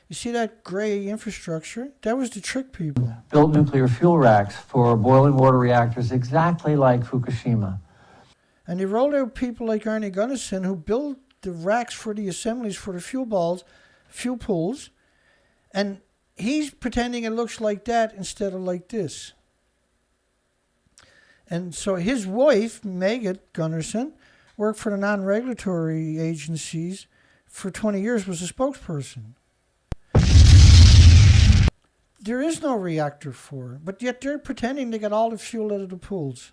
You see that gray infrastructure? That was to trick people. Built nuclear fuel racks for boiling water reactors exactly like Fukushima. And they rolled out people like Arne Gunnarsson who built the racks for the assemblies for the fuel pools, and he's pretending it looks like that instead of like this. And so his wife, Megan Gunnarsson, worked for the non-regulatory agencies for 20 years, was a spokesperson. There is no Reactor 4, but yet they're pretending they got all the fuel out of the pools.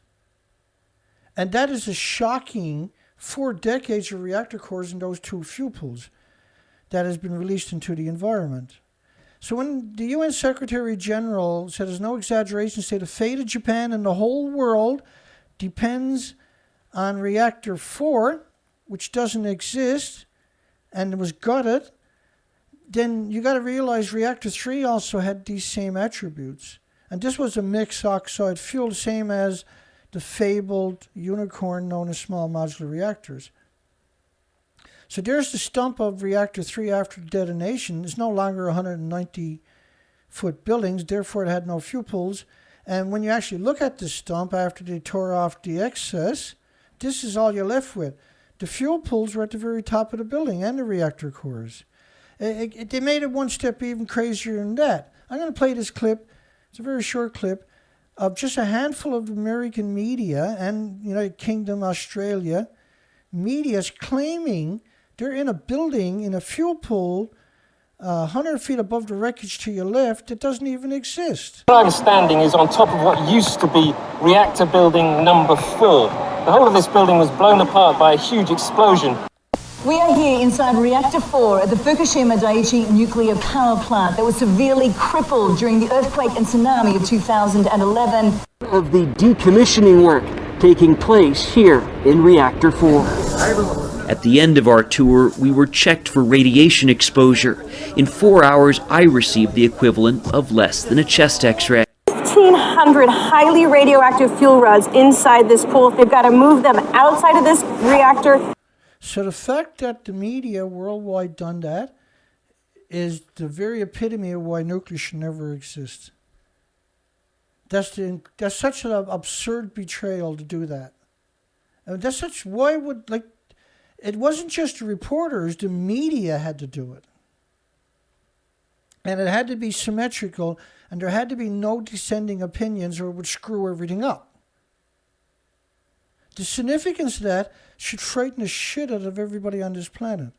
And that is a shocking 4 decades of reactor cores in those 2 fuel pools that has been released into the environment. So when the UN Secretary General said, there's no exaggeration, say the fate of Japan and the whole world depends on Reactor 4, which doesn't exist and was gutted, then you got to realize Reactor 3 also had these same attributes. And this was a mixed oxide fuel, same as the fabled unicorn known as small modular reactors. So there's the stump of Reactor 3 after detonation. It's no longer 190-foot buildings, therefore it had no fuel pools. And when you actually look at the stump after they tore off the excess, this is all you're left with. The fuel pools were at the very top of the building and the reactor cores. They made it one step even crazier than that. I'm going to play this clip. It's a very short clip of just a handful of American media and United Kingdom, Australia, media's claiming they're in a building, in a fuel pool, 100 feet above the wreckage to your left that doesn't even exist. Where I'm standing is on top of what used to be reactor building number 4. The whole of this building was blown apart by a huge explosion. We are here inside Reactor 4 at the Fukushima Daiichi nuclear power plant that was severely crippled during the earthquake and tsunami of 2011. Of the decommissioning work taking place here in Reactor 4. At the end of our tour, we were checked for radiation exposure. In 4 hours, I received the equivalent of less than a chest x-ray. 1,500 highly radioactive fuel rods inside this pool. They've got to move them outside of this reactor. So the fact that the media worldwide done that is the very epitome of why nuclear should never exist. That's such an absurd betrayal to do that. I mean, it wasn't just the reporters, the media had to do it. And it had to be symmetrical, and there had to be no dissenting opinions or it would screw everything up. The significance of that should frighten the shit out of everybody on this planet.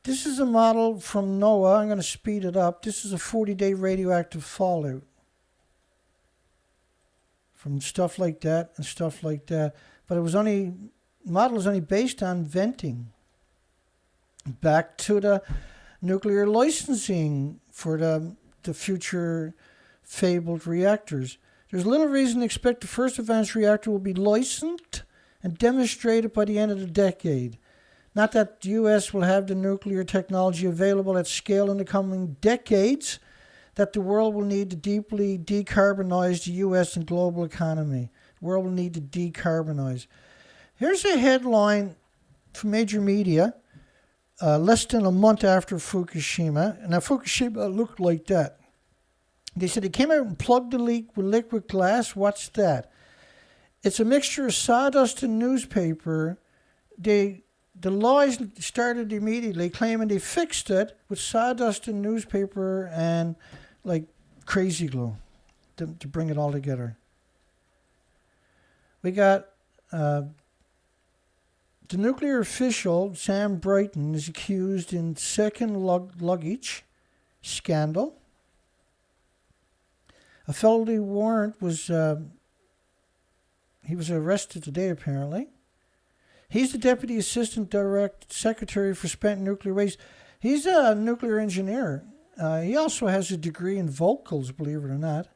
This is a model from NOAA. I'm going to speed it up. This is a 40-day radioactive fallout from stuff like that and stuff like that. But the model is only based on venting. Back to the nuclear licensing for the future fabled reactors. There's little reason to expect the first advanced reactor will be licensed and demonstrated by the end of the decade. Not that the U.S. will have the nuclear technology available at scale in the coming decades, that the world will need to deeply decarbonize the U.S. and global economy. The world will need to decarbonize. Here's a headline from major media less than a month after Fukushima. Now, Fukushima looked like that. They said it came out and plugged the leak with liquid glass. What's that? It's a mixture of sawdust and newspaper. The lies started immediately, claiming they fixed it with sawdust and newspaper and like crazy glue to bring it all together. We got the nuclear official, Sam Brinton, is accused in second luggage scandal. A felony warrant was, he was arrested today apparently. He's the Deputy Assistant Direct Secretary for Spent Nuclear Waste. He's a nuclear engineer. He also has a degree in vocals, believe it or not.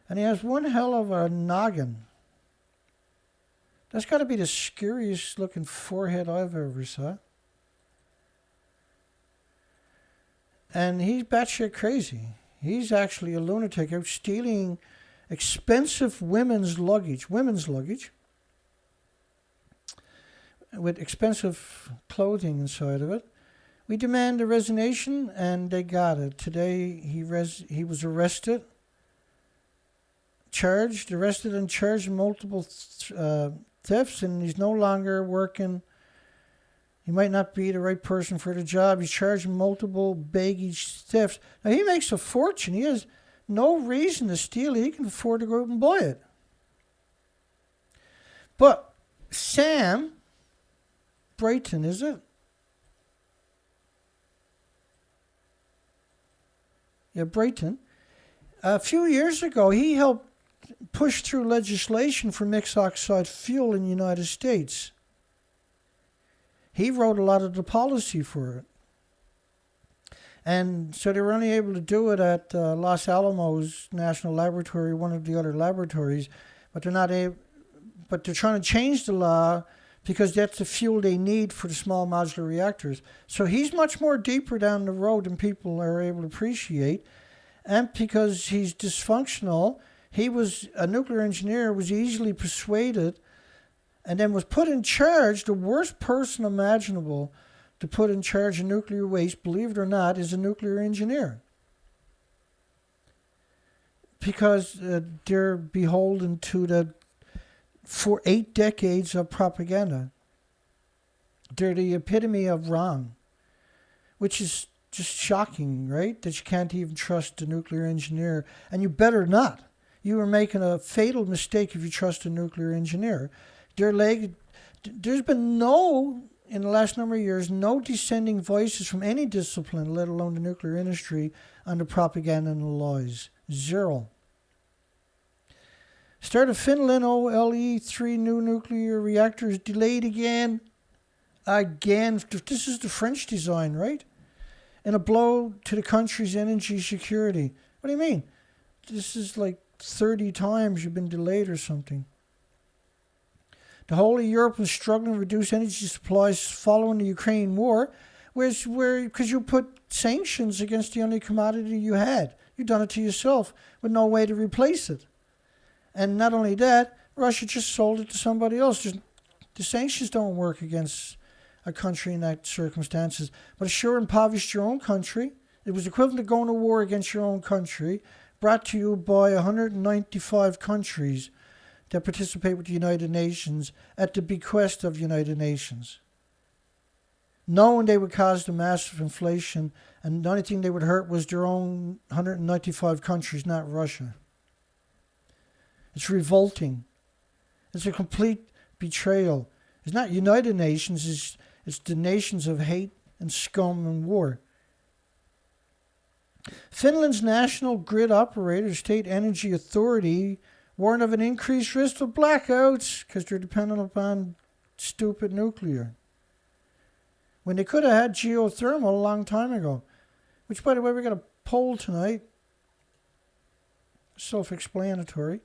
And he has one hell of a noggin. That's got to be the scariest looking forehead I've ever saw. And he's batshit crazy. He's actually a lunatic out stealing expensive women's luggage with expensive clothing inside of it. We demand a resignation, and they got it. Today he was arrested, arrested and charged in multiple thefts, and he's no longer working. He might not be the right person for the job. He's charged in multiple baggage thefts. Now, he makes a fortune. He has no reason to steal it. He can afford to go out and buy it. But Sam Brinton, is it? Yeah, Brinton. A few years ago, he helped push through legislation for mixed oxide fuel in the United States. He wrote a lot of the policy for it. And so they were only able to do it at Los Alamos National Laboratory, one of the other laboratories, but they're not able. But they're trying to change the law because that's the fuel they need for the small modular reactors. So he's much more deeper down the road than people are able to appreciate. And because he's dysfunctional, he was a nuclear engineer, was easily persuaded, and then was put in charge. The worst person imaginable to put in charge of nuclear waste, believe it or not, is a nuclear engineer. Because they're beholden to for 8 decades of propaganda. They're the epitome of wrong, which is just shocking, right? That you can't even trust a nuclear engineer, and you better not. You are making a fatal mistake if you trust a nuclear engineer. There's been in the last number of years, no dissenting voices from any discipline, let alone the nuclear industry, on the propaganda and the lies. Zero. Start of Finland OLE3 new nuclear reactors delayed again. This is the French design, right? And a blow to the country's energy security. What do you mean? This is like 30 times you've been delayed or something. The whole of Europe was struggling to reduce energy supplies following the Ukraine war, because you put sanctions against the only commodity you had. You've done it to yourself with no way to replace it. And not only that, Russia just sold it to somebody else. The sanctions don't work against a country in that circumstances, but it sure impoverished your own country. It was equivalent to going to war against your own country, brought to you by 195 countries that participate with the United Nations at the bequest of United Nations, knowing they would cause the massive inflation, and the only thing they would hurt was their own 195 countries, not Russia. It's revolting. It's a complete betrayal. It's not United Nations, it's the nations of hate and scum and war. Finland's national grid operator, State Energy Authority, warned of an increased risk of blackouts because they're dependent upon stupid nuclear, when they could have had geothermal a long time ago. Which, by the way, we got a poll tonight. Self-explanatory.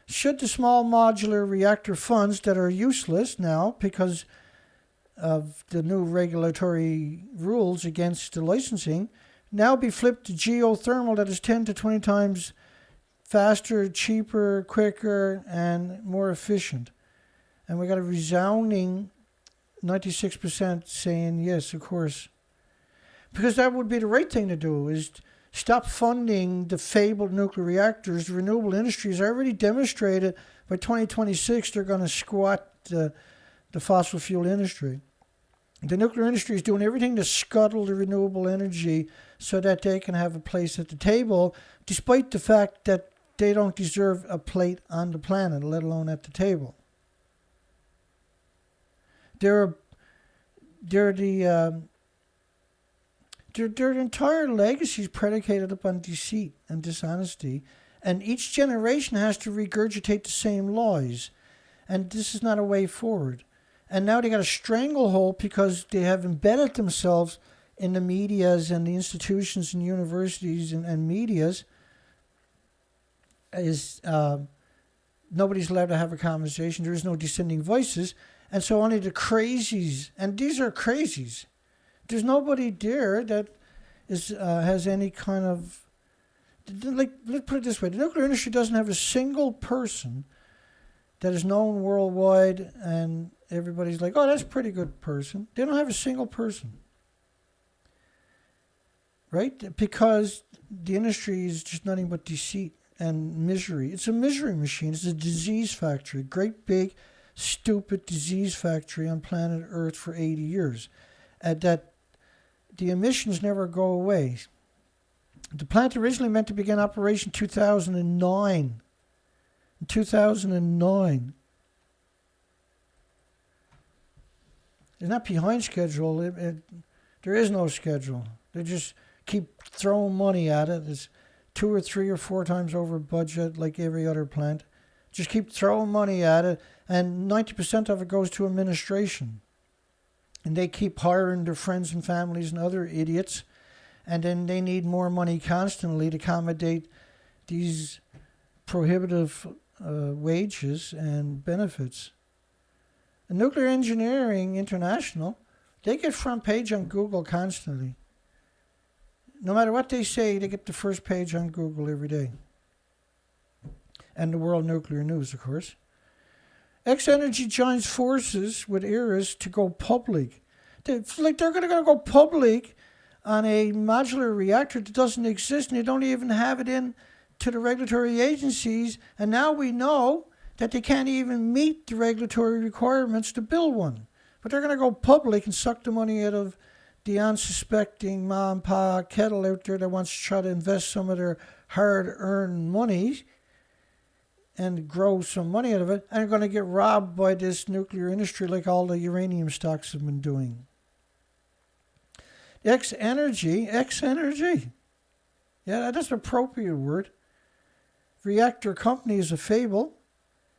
Should the small modular reactor funds that are useless now because of the new regulatory rules against the licensing now be flipped to geothermal that is 10 to 20 times faster, cheaper, quicker, and more efficient? And we got a resounding 96% saying yes, of course. Because that would be the right thing to do, is stop funding the fabled nuclear reactors. The renewable industry has already demonstrated by 2026 they're going to squat the fossil fuel industry. The nuclear industry is doing everything to scuttle the renewable energy so that they can have a place at the table, despite the fact that they don't deserve a plate on the planet, let alone at the table. Their entire legacy is predicated upon deceit and dishonesty, and each generation has to regurgitate the same lies, and this is not a way forward. And now they got a stranglehold because they have embedded themselves in the medias and the institutions and universities and medias. Nobody's allowed to have a conversation. There is no dissenting voices. And so only the crazies, and these are crazies. There's nobody there that has any kind of, like, let's put it this way. The nuclear industry doesn't have a single person that is known worldwide and everybody's like, oh, that's a pretty good person. They don't have a single person. Right? Because the industry is just nothing but deceit and misery. It's a misery machine. It's a disease factory. Great big, stupid disease factory on planet Earth for 80 years. That the emissions never go away. The plant originally meant to begin operation 2009. In 2009. It's not behind schedule. There is no schedule. They just keep throwing money at it. It's 2 or 3 or 4 times over budget, like every other plant. Just keep throwing money at it, and 90% of it goes to administration. And they keep hiring their friends and families and other idiots, and then they need more money constantly to accommodate these prohibitive wages and benefits. And Nuclear Engineering International, they get front page on Google constantly. No matter what they say, they get the first page on Google every day. And the World Nuclear News, of course. X-Energy joins forces with IRIS to go public. They're going to go public on a modular reactor that doesn't exist, and they don't even have it in to the regulatory agencies. And now we know that they can't even meet the regulatory requirements to build one. But they're going to go public and suck the money out of the unsuspecting ma and pa kettle out there that wants to try to invest some of their hard-earned money and grow some money out of it, and are going to get robbed by this nuclear industry like all the uranium stocks have been doing. X-Energy, yeah, that's an appropriate word. Reactor company is a fable.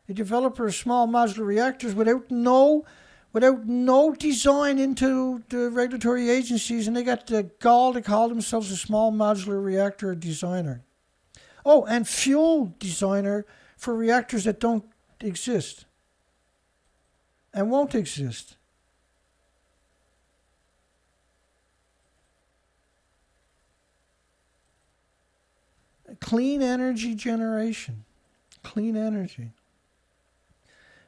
A developer of small modular reactors without no design into the regulatory agencies, and they got the gall to call themselves a small modular reactor designer. Oh, and fuel designer for reactors that don't exist and won't exist. Clean energy generation. Clean energy.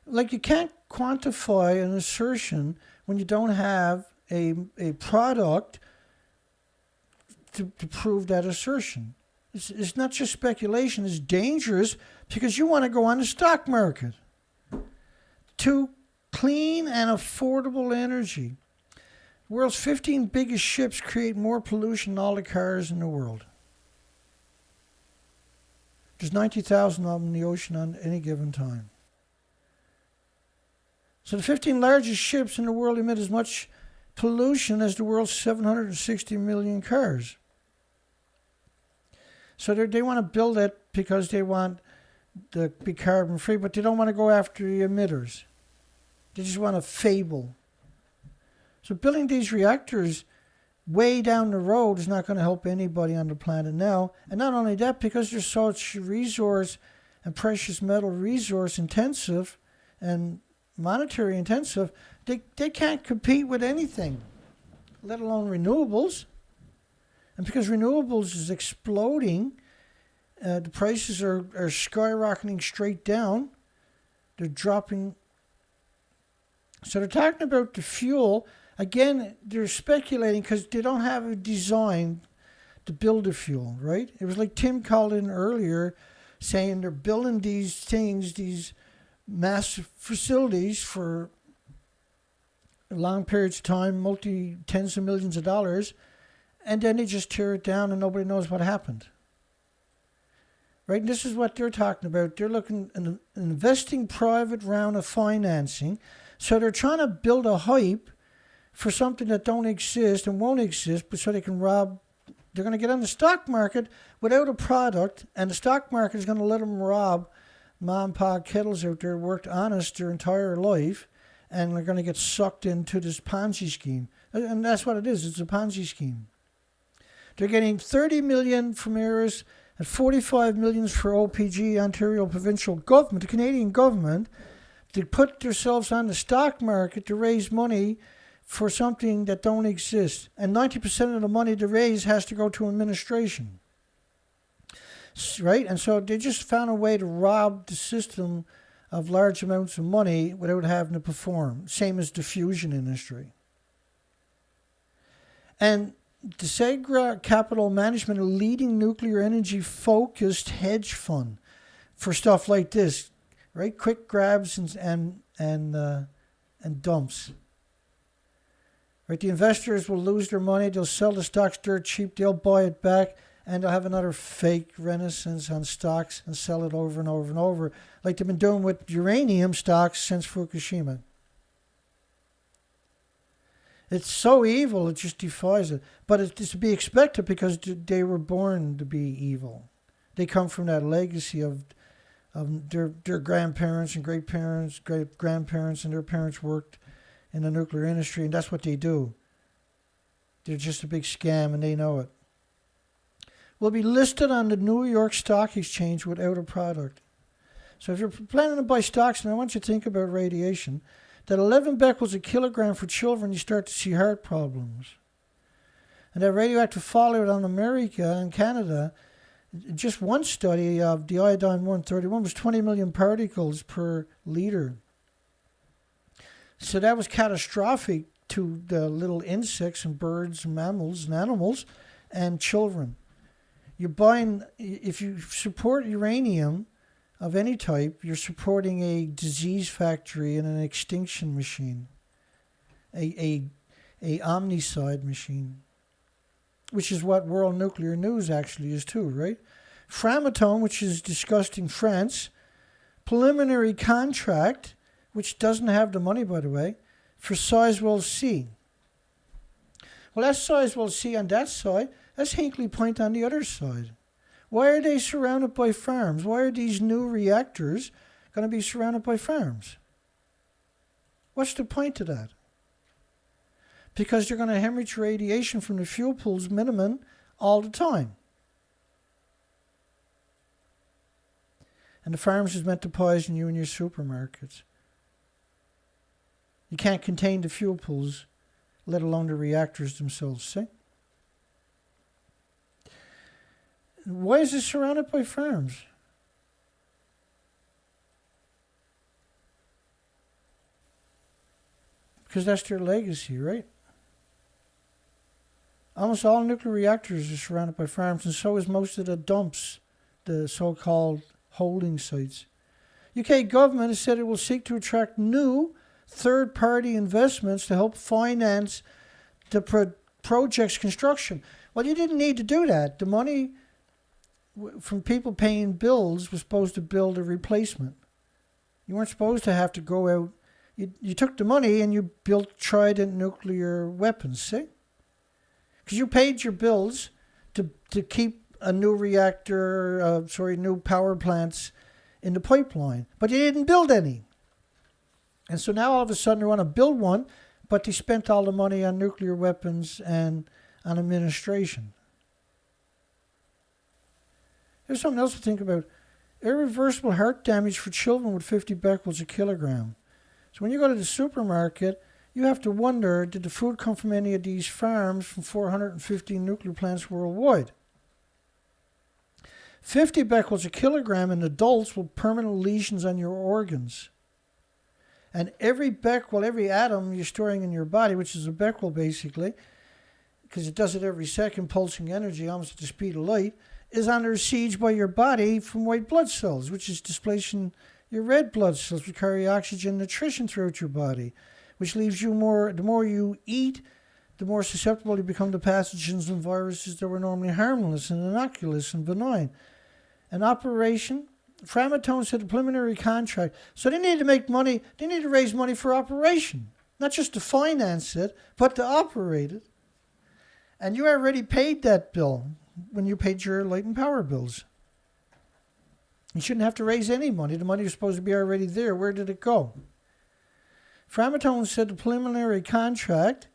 Like, you can't quantify an assertion when you don't have a product to prove that assertion. It's not just speculation, it's dangerous because you want to go on the stock market to clean and affordable energy. The world's 15 biggest ships create more pollution than all the cars in the world. There's 90,000 of them in the ocean on any given time. So the 15 largest ships in the world emit as much pollution as the world's 760 million cars. So they want to build it because they want to be carbon free, but they don't want to go after the emitters. They just want to fable. So building these reactors way down the road is not going to help anybody on the planet now. And not only that, because they're such resource and precious metal resource intensive and monetary intensive, they can't compete with anything, let alone renewables. And because renewables is exploding, the prices are skyrocketing straight down. They're dropping. So they're talking about the fuel. Again, they're speculating because they don't have a design to build a fuel, right? It was like Tim called in earlier saying they're building these things, these massive facilities for long periods of time, tens of millions of dollars, and then they just tear it down and nobody knows what happened. Right? And this is what they're talking about. They're looking at an investing private round of financing. So they're trying to build a hype for something that don't exist and won't exist, but so they can rob. They're going to get on the stock market without a product, and the stock market is going to let them rob mom and pop kettles out there worked honest their entire life, and they're going to get sucked into this Ponzi scheme. And that's what it is. It's a Ponzi scheme. They're getting $30 million from Aris and $45 million for OPG, Ontario Provincial Government, the Canadian government, to put themselves on the stock market to raise money for something that don't exist. And 90% of the money to raise has to go to administration. Right? And so they just found a way to rob the system of large amounts of money without having to perform. Same as the fusion industry. And the Segra Capital Management, a leading nuclear energy focused hedge fund for stuff like this, right? Quick grabs and dumps. Right? The investors will lose their money. They'll sell the stocks dirt cheap. They'll buy it back, and they'll have another fake renaissance on stocks and sell it over and over and over, like they've been doing with uranium stocks since Fukushima. It's so evil, it just defies it. But it's to be expected because they were born to be evil. They come from that legacy of their grandparents and great-parents, great-grandparents, and their parents worked in the nuclear industry, and that's what they do. They're just a big scam, and they know it. Will be listed on the New York Stock Exchange without a product. So if you're planning to buy stocks, and I want you to think about radiation, that 11 becquerels a kilogram for children, you start to see heart problems. And that radioactive fallout on America and Canada, just one study of the iodine-131 was 20 million particles per liter. So that was catastrophic to the little insects and birds and mammals and animals and children. You're buying, if you support uranium of any type, you're supporting a disease factory and an extinction machine, a omnicide machine, which is what World Nuclear News actually is too, right? Framatome, which is discussed in France, preliminary contract, which doesn't have the money, by the way, for Sizewell C. Well, that's Sizewell C on that side. That's Hinkley Point on the other side. Why are they surrounded by farms? Why are these new reactors going to be surrounded by farms? What's the point of that? Because they're going to hemorrhage radiation from the fuel pools minimum all the time. And the farms is meant to poison you in your supermarkets. You can't contain the fuel pools, let alone the reactors themselves. See? Why is it surrounded by farms? because that's their legacy, right? Almost all nuclear reactors are surrounded by farms, and so is most of the dumps, the so-called holding sites. UK government has said it will seek to attract new third-party investments to help finance the project's construction. Well, you didn't need to do that. The money from people paying bills was supposed to build a replacement. You weren't supposed to have to go out. You took the money and you built Trident nuclear weapons, see? Because you paid your bills to keep a new reactor, new power plants in the pipeline. But you didn't build any. And so now all of a sudden they want to build one, but they spent all the money on nuclear weapons and on administration. Here's something else to think about. Irreversible heart damage for children with 50 becquerels a kilogram. So when you go to the supermarket, you have to wonder, did the food come from any of these farms from 415 nuclear plants worldwide? 50 becquerels a kilogram in adults will permanent lesions on your organs. And every becquerel, every atom you're storing in your body, which is a becquerel basically, because it does it every second, pulsing energy almost at the speed of light, is under siege by your body from white blood cells, which is displacing your red blood cells, which carry oxygen and nutrition throughout your body, which leaves you the more you eat, the more susceptible you become to pathogens and viruses that were normally harmless and innocuous and benign. An operation, Framatome said a preliminary contract. So they need to make money, they need to raise money for operation, not just to finance it, but to operate it. And you already paid that bill when you paid your light and power bills. You shouldn't have to raise any money. The money was supposed to be already there. Where did it go? Framatome said the preliminary contract,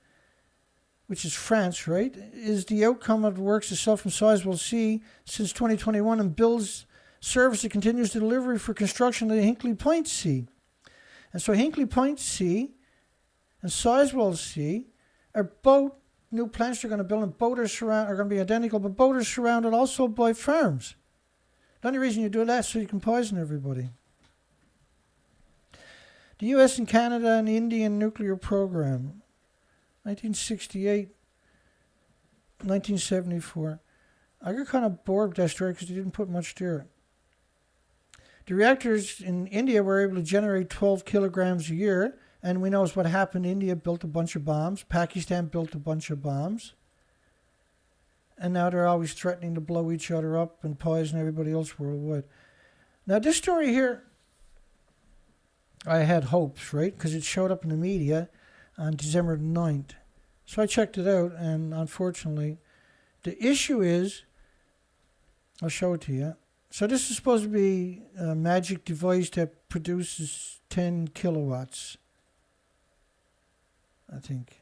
which is France, right, is the outcome of the works itself from Sizewell C since 2021 and builds service that continues the delivery for construction of the Hinkley Point C. And so Hinkley Point C and Sizewell C are both new plants they're going to build, and both are going to be identical, but both are surrounded also by farms. The only reason you do that is so you can poison everybody. The US and Canada and the Indian nuclear program, 1968, 1974. I got kind of bored with that story because they didn't put much to it. The reactors in India were able to generate 12 kilograms a year, and we know what happened. India built a bunch of bombs. Pakistan built a bunch of bombs. And now they're always threatening to blow each other up and poison everybody else worldwide. Now this story here, I had hopes, right? Because it showed up in the media on December 9th. So I checked it out, and unfortunately, the issue is, I'll show it to you. So this is supposed to be a magic device that produces 10 kilowatts, I think.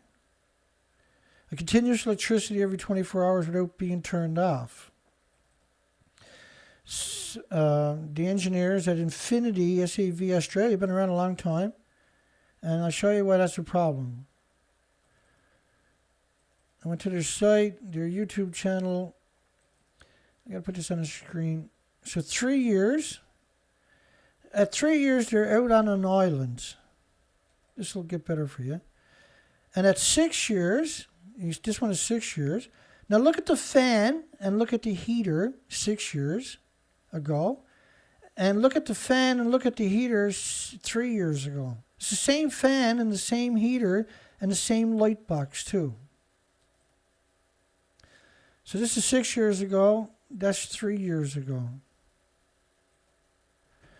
A continuous electricity every 24 hours without being turned off. The engineers at Infinity SAV Australia have been around a long time, and I'll show you why that's a problem. I went to their site, their YouTube channel. I got to put this on the screen. So 3 years. At 3 years, they're out on an island. This will get better for you. And at 6 years, this one is 6 years. Now look at the fan and look at the heater 6 years ago. And look at the fan and look at the heater 3 years ago. It's the same fan and the same heater and the same light box too. So this is 6 years ago. That's 3 years ago.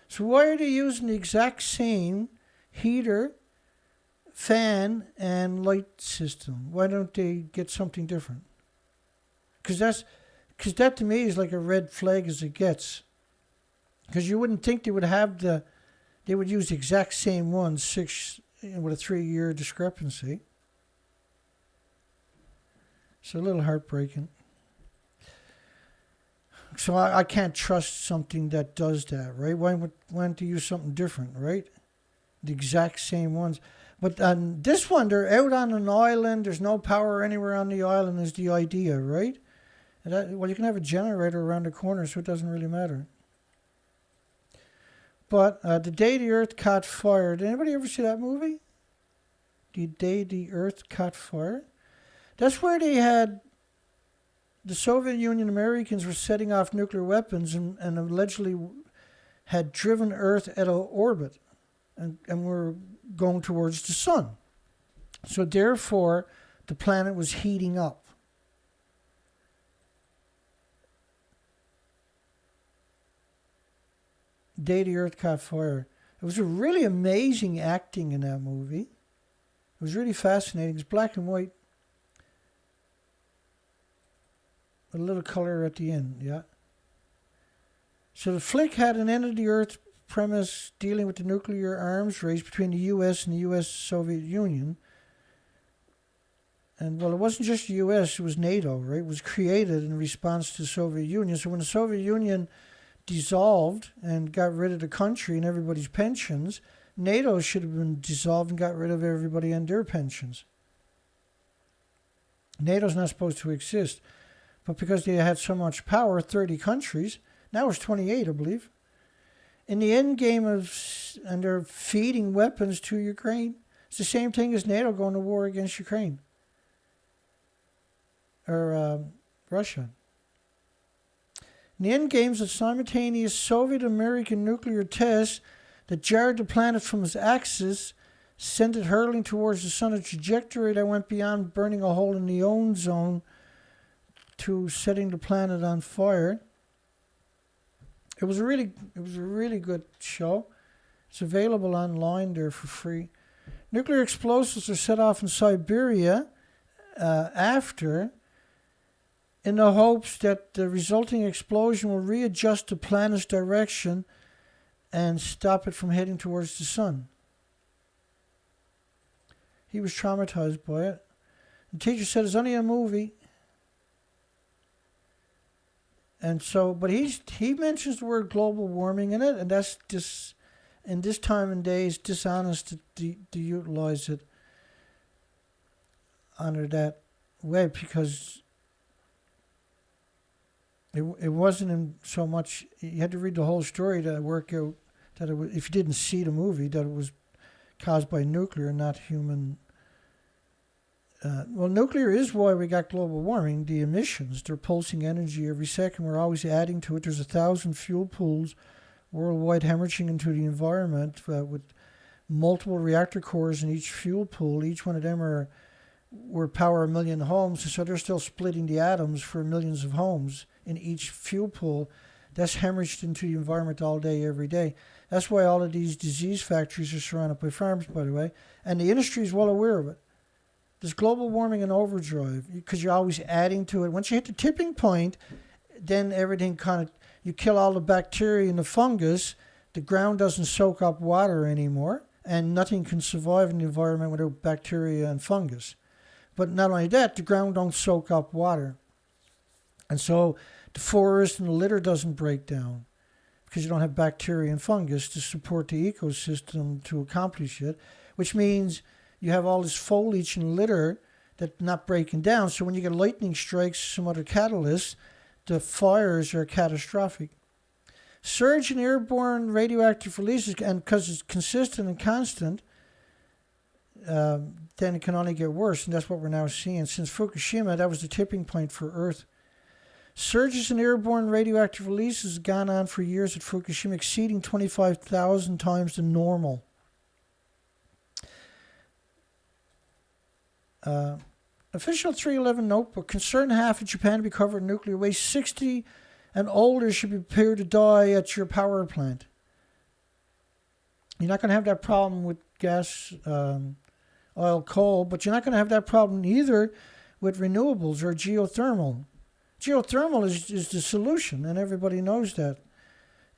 So why are they using the exact same heater, fan, and light system? Why don't they get something different? Because that to me is like a red flag as it gets. Because you wouldn't think they would have they would use the exact same one with a 3-year discrepancy. It's a little heartbreaking. So I can't trust something that does that, right? Why don't they use something different, right? The exact same ones. But on this one, they're out on an island. There's no power anywhere on the island is the idea, right? And you can have a generator around the corner, so it doesn't really matter. But the day the Earth caught fire, did anybody ever see that movie? the day the Earth caught fire. That's where they had the Soviet Union Americans were setting off nuclear weapons and allegedly had driven Earth out of orbit and were going towards the sun. So therefore, the planet was heating up. Day the Earth Caught Fire. It was a really amazing acting in that movie. It was really fascinating. It's black and white. With a little color at the end, yeah. So the flick had an end of the Earth premise dealing with the nuclear arms race between the U.S. and the U.S.-Soviet Union. And, well, it wasn't just the U.S., it was NATO, right? It was created in response to the Soviet Union. So when the Soviet Union dissolved and got rid of the country and everybody's pensions, NATO should have been dissolved and got rid of everybody and their pensions. NATO's not supposed to exist. But because they had so much power, 30 countries, now it's 28, I believe. In the end game and they're feeding weapons to Ukraine. It's the same thing as NATO going to war against Ukraine. Or Russia. In the end games of simultaneous Soviet-American nuclear tests that jarred the planet from its axis, sent it hurtling towards the sun, a trajectory that went beyond burning a hole in the ozone zone to setting the planet on fire. It was a really good show. It's available online there for free. Nuclear explosives are set off in Siberia after, in the hopes that the resulting explosion will readjust the planet's direction and stop it from heading towards the sun. He was traumatized by it. The teacher said it's only a movie. And so, but he mentions the word global warming in it, and that's just, in this time and day, it's dishonest to utilize it under that way, because it wasn't in so much, you had to read the whole story to work out that it was, if you didn't see the movie, that it was caused by nuclear, not human. Well, nuclear is why we got global warming. The emissions, they're pulsing energy every second. We're always adding to it. There's 1,000 fuel pools worldwide hemorrhaging into the environment with multiple reactor cores in each fuel pool. Each one of them were power 1 million homes, so they're still splitting the atoms for millions of homes in each fuel pool. That's hemorrhaged into the environment all day, every day. That's why all of these disease factories are surrounded by farms, by the way. And the industry is well aware of it. There's global warming in overdrive because you're always adding to it. Once you hit the tipping point, then everything kind of, you kill all the bacteria and the fungus, the ground doesn't soak up water anymore, and nothing can survive in the environment without bacteria and fungus. But not only that, the ground don't soak up water. And so the forest and the litter doesn't break down because you don't have bacteria and fungus to support the ecosystem to accomplish it, which means you have all this foliage and litter that's not breaking down. So when you get lightning strikes, some other catalysts, the fires are catastrophic. Surge in airborne radioactive releases, and because it's consistent and constant, then it can only get worse, and that's what we're now seeing. Since Fukushima, that was the tipping point for Earth. Surges in airborne radioactive releases have gone on for years at Fukushima, exceeding 25,000 times the normal. Official 311 notebook. Concern half of Japan to be covered in nuclear waste. 60 and older should be prepared to die at your power plant. You're not going to have that problem with gas, oil, coal, but you're not going to have that problem either with renewables or geothermal. Geothermal is the solution, and everybody knows that,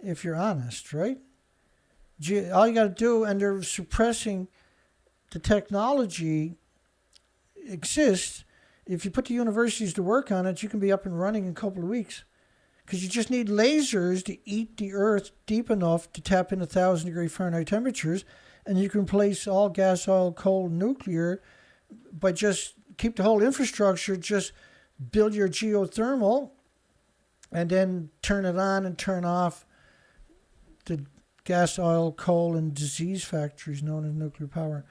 if you're honest, right? All you got to do, and they're suppressing the technology exists. If you put the universities to work on it, you can be up and running in a couple of weeks. Because you just need lasers to eat the Earth deep enough to tap in 1,000-degree Fahrenheit temperatures, and you can replace all gas, oil, coal, nuclear by just keep the whole infrastructure, just build your geothermal, and then turn it on and turn off the gas, oil, coal, and disease factories known as nuclear power.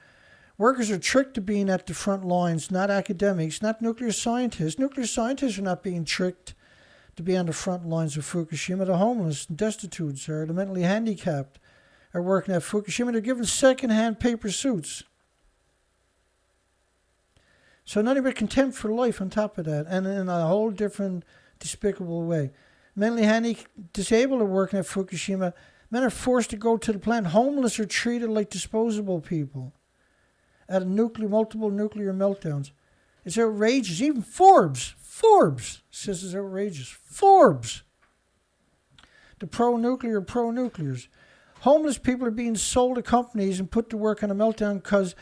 Workers are tricked to being at the front lines, not academics, not nuclear scientists. Nuclear scientists are not being tricked to be on the front lines of Fukushima. The homeless and destitutes or the mentally handicapped are working at Fukushima. They're given second-hand paper suits. So nothing but contempt for life on top of that, and in a whole different, despicable way. Mentally disabled are working at Fukushima. Men are forced to go to the plant. Homeless are treated like disposable people at multiple nuclear meltdowns. It's outrageous. Even Forbes says it's outrageous. Forbes. The pro-nuclears. Homeless people are being sold to companies and put to work on a meltdown because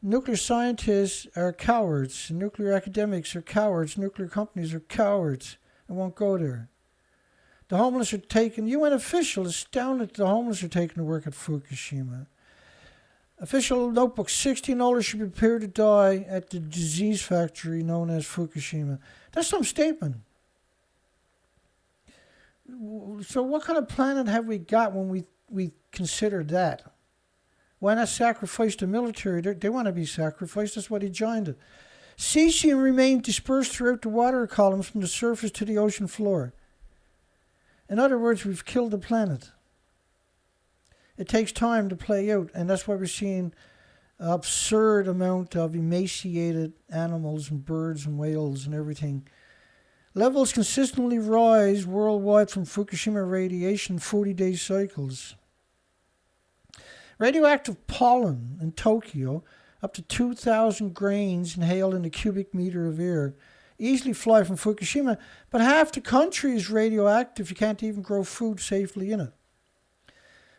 nuclear scientists are cowards. And nuclear academics are cowards. Nuclear companies are cowards and won't go there. The homeless are taken. UN officials astounded that the homeless are taken to work at Fukushima. Official notebook, 16 older should be prepared to die at the disease factory known as Fukushima. That's some statement. So what kind of planet have we got when we consider that? Why not sacrifice the military? They want to be sacrificed. That's why they joined it. Cesium remained dispersed throughout the water columns from the surface to the ocean floor. In other words, we've killed the planet. It takes time to play out, and that's why we're seeing an absurd amount of emaciated animals and birds and whales and everything. Levels consistently rise worldwide from Fukushima radiation in 40-day cycles. Radioactive pollen in Tokyo, up to 2,000 grains inhaled in a cubic meter of air, easily fly from Fukushima, but half the country is radioactive. You can't even grow food safely in it.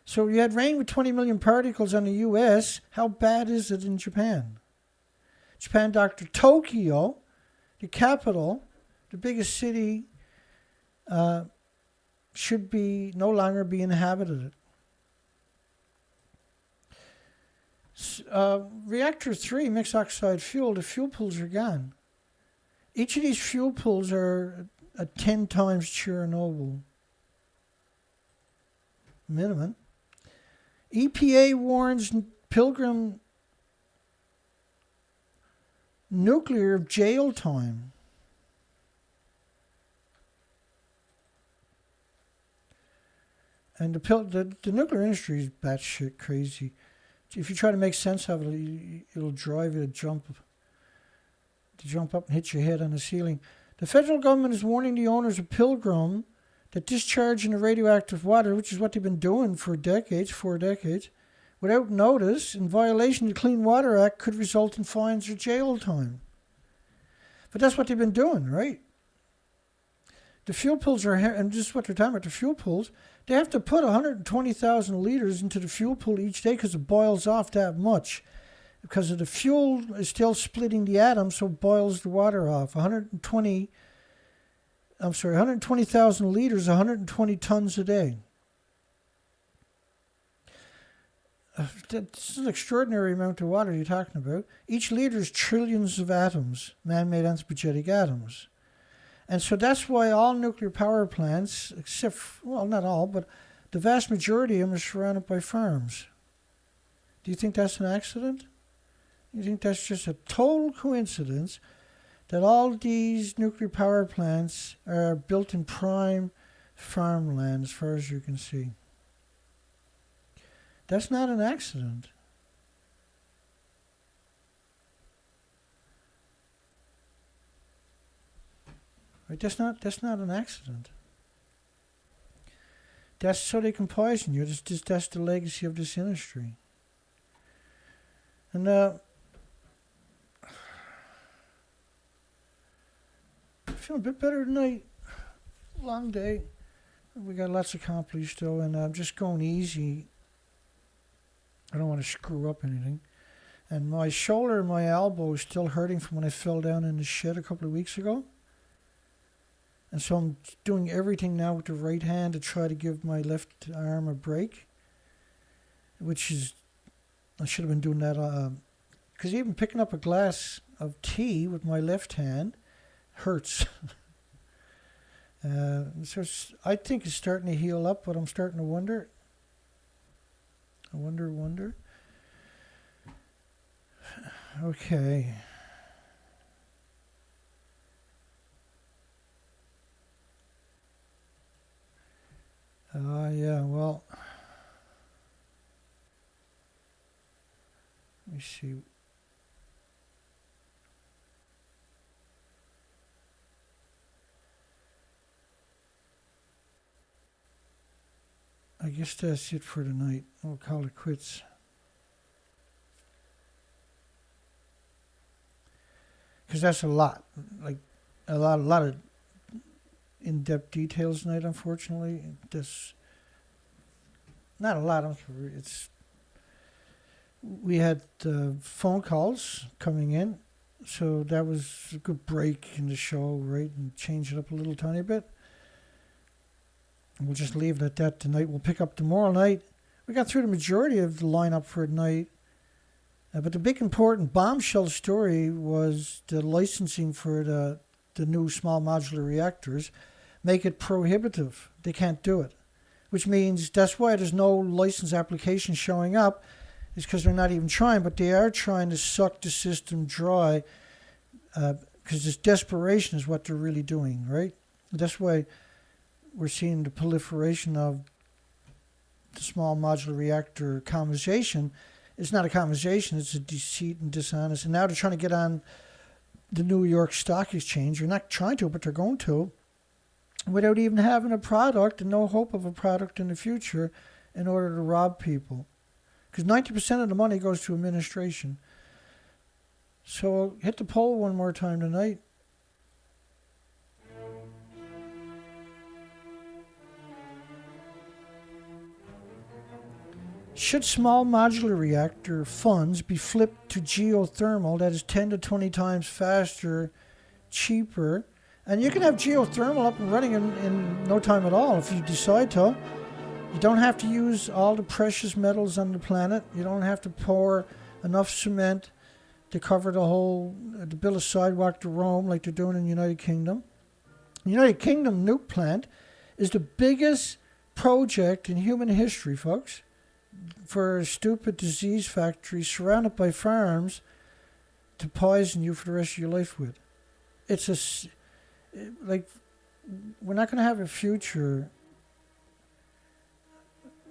So you had rain with 20 million particles on the U.S. How bad is it in Japan? Japan, Dr. Tokyo, the capital, the biggest city, should be no longer be inhabited. Reactor 3, mixed oxide fuel, the fuel pools are gone. Each of these fuel pools are 10 times Chernobyl. Minimum. EPA warns Pilgrim Nuclear of jail time. And the nuclear industry is batshit crazy. If you try to make sense of it, it'll drive you to jump up and hit your head on the ceiling. The federal government is warning the owners of Pilgrim that discharging the radioactive water, which is what they've been doing for 4 decades, without notice, in violation of the Clean Water Act, could result in fines or jail time. But that's what they've been doing, right? The fuel pools are, and this is what they're talking about, the fuel pools, they have to put 120,000 liters into the fuel pool each day because it boils off that much. Because of the fuel is still splitting the atoms, so it boils the water off. 120,000 liters, 120 tons a day. This is an extraordinary amount of water you're talking about. Each liter is trillions of atoms, man-made anthropogenic atoms. And so that's why all nuclear power plants, except, well, not all, but the vast majority of them are surrounded by farms. Do you think that's an accident? You think that's just a total coincidence that all these nuclear power plants are built in prime farmland as far as you can see? That's not an accident. Right? That's not an accident. That's so they can poison you. That's the legacy of this industry. And I feel a bit better tonight. Long day. We got lots accomplished though, and I'm just going easy. I don't want to screw up anything. And my shoulder and my elbow is still hurting from when I fell down in the shed a couple of weeks ago. And so I'm doing everything now with the right hand to try to give my left arm a break. Which is, I should have been doing that, because even picking up a glass of tea with my left hand hurts. So I think it's starting to heal up, but I'm starting to wonder. Okay. Yeah, well, let me see. I guess that's it for tonight. We'll call it quits. Because that's a lot. Like, a lot of in-depth details tonight, unfortunately. This, not a lot. We had phone calls coming in, so that was a good break in the show, right? And change it up a little tiny bit. And we'll just leave it at that tonight. We'll pick up tomorrow night. We got through the majority of the lineup for tonight. But the big important bombshell story was the licensing for the new small modular reactors make it prohibitive. They can't do it, which means that's why there's no license application showing up. It's because they're not even trying, but they are trying to suck the system dry because this desperation is what they're really doing, right? That's why we're seeing the proliferation of the small modular reactor conversation. It's not a conversation, it's a deceit and dishonest. And now they're trying to get on the New York Stock Exchange. They're not trying to, but they're going to, without even having a product and no hope of a product in the future in order to rob people. Because 90% of the money goes to administration. So hit the poll one more time tonight. Should small modular reactor funds be flipped to geothermal, that is 10 to 20 times faster, cheaper? And you can have geothermal up and running in no time at all if you decide to. You don't have to use all the precious metals on the planet. You don't have to pour enough cement to cover to build a sidewalk to Rome like they're doing in the United Kingdom. The United Kingdom nuke plant is the biggest project in human history, folks, for a stupid disease factory surrounded by farms to poison you for the rest of your life with. We're not going to have a future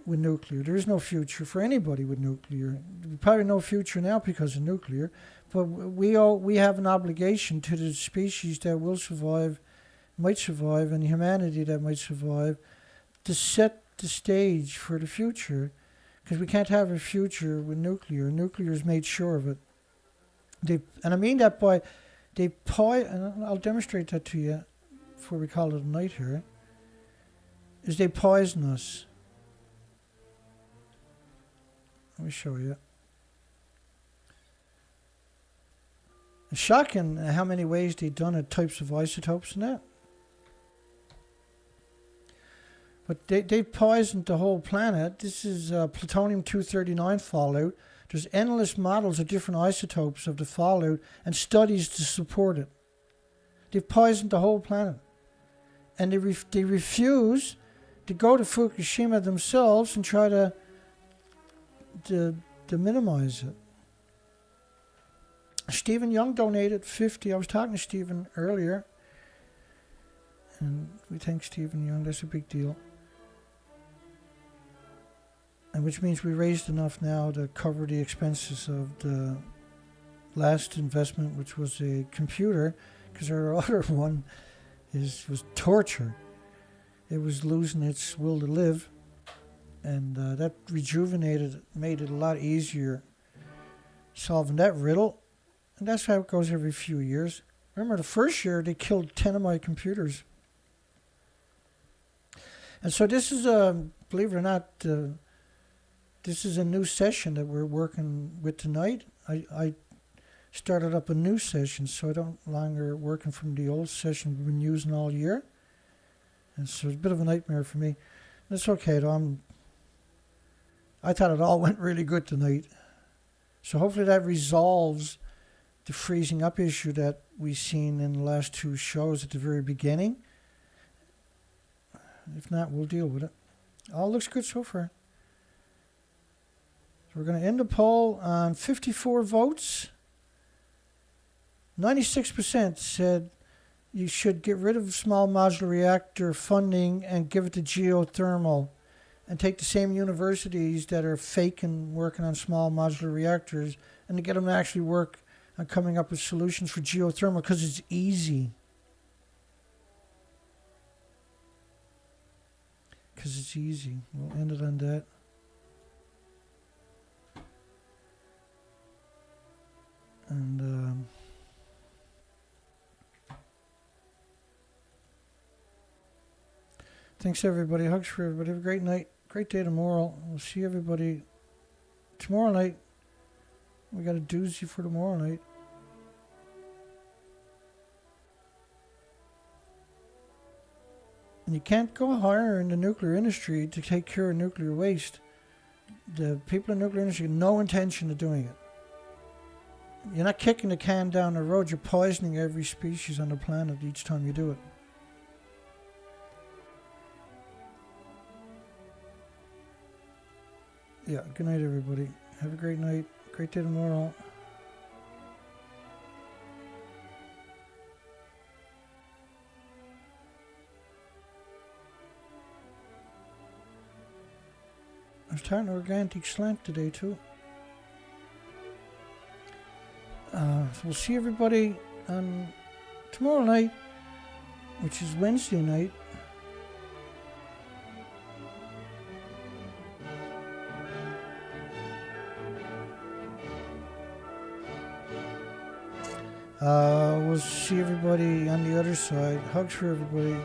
with nuclear. There is no future for anybody with nuclear. Probably no future now because of nuclear, but we have an obligation to the species that will survive, might survive, and humanity that might survive, to set the stage for the future. Because we can't have a future with nuclear. Nuclear has made sure of it. And I mean that by and I'll demonstrate that to you before we call it a night here, is they poison us. Let me show you. It's shocking how many ways they've done it, types of isotopes and that. But they poisoned the whole planet. This is plutonium-239 fallout. There's endless models of different isotopes of the fallout and studies to support it. They've poisoned the whole planet. And they refuse to go to Fukushima themselves and try to minimize it. Stephen Young donated 50. I was talking to Stephen earlier. And we thank Stephen Young. That's a big deal. And which means we raised enough now to cover the expenses of the last investment, which was a computer, because our other one was torture. It was losing its will to live, and that rejuvenated, made it a lot easier solving that riddle. And that's how it goes every few years. Remember, the first year they killed 10 of my computers. And so this is believe it or not, this is a new session that we're working with tonight. I started up a new session, so I don't longer working from the old session we've been using all year. And so it's a bit of a nightmare for me. That's okay, though. I thought it all went really good tonight. So hopefully that resolves the freezing up issue that we've seen in the last two shows at the very beginning. If not, we'll deal with it. All looks good so far. So we're going to end the poll on 54 votes. 96% said you should get rid of small modular reactor funding and give it to geothermal, and take the same universities that are faking working on small modular reactors and to get them to actually work on coming up with solutions for geothermal, because it's easy. Because it's easy. We'll end it on that. And thanks everybody. Hugs for everybody. Have a great night. Great day tomorrow. We'll see everybody tomorrow night. We got a doozy for tomorrow night. And you can't go higher in the nuclear industry to take care of nuclear waste. The people in the nuclear industry have no intention of doing it. You're not kicking the can down the road. You're poisoning every species on the planet each time you do it. Yeah, good night, everybody. Have a great night. Great day tomorrow. I was talking to Organic Slant today, too. So we'll see everybody on tomorrow night, which is Wednesday night. We'll see everybody on the other side. Hugs for everybody.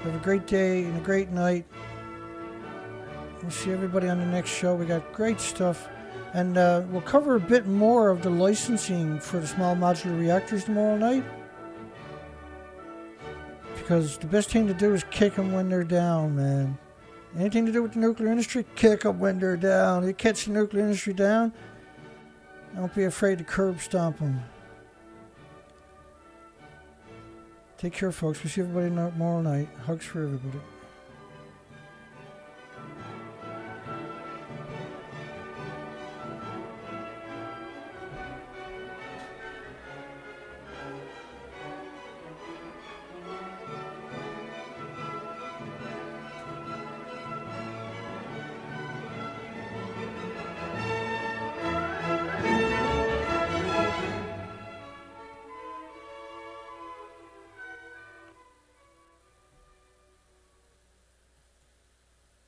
Have a great day and a great night. We'll see everybody on the next show. We got great stuff. And we'll cover a bit more of the licensing for the small modular reactors tomorrow night. Because the best thing to do is kick them when they're down, man. Anything to do with the nuclear industry, kick them when they're down. You catch the nuclear industry down, don't be afraid to curb stomp them. Take care, folks. We'll see everybody tomorrow night. Hugs for everybody.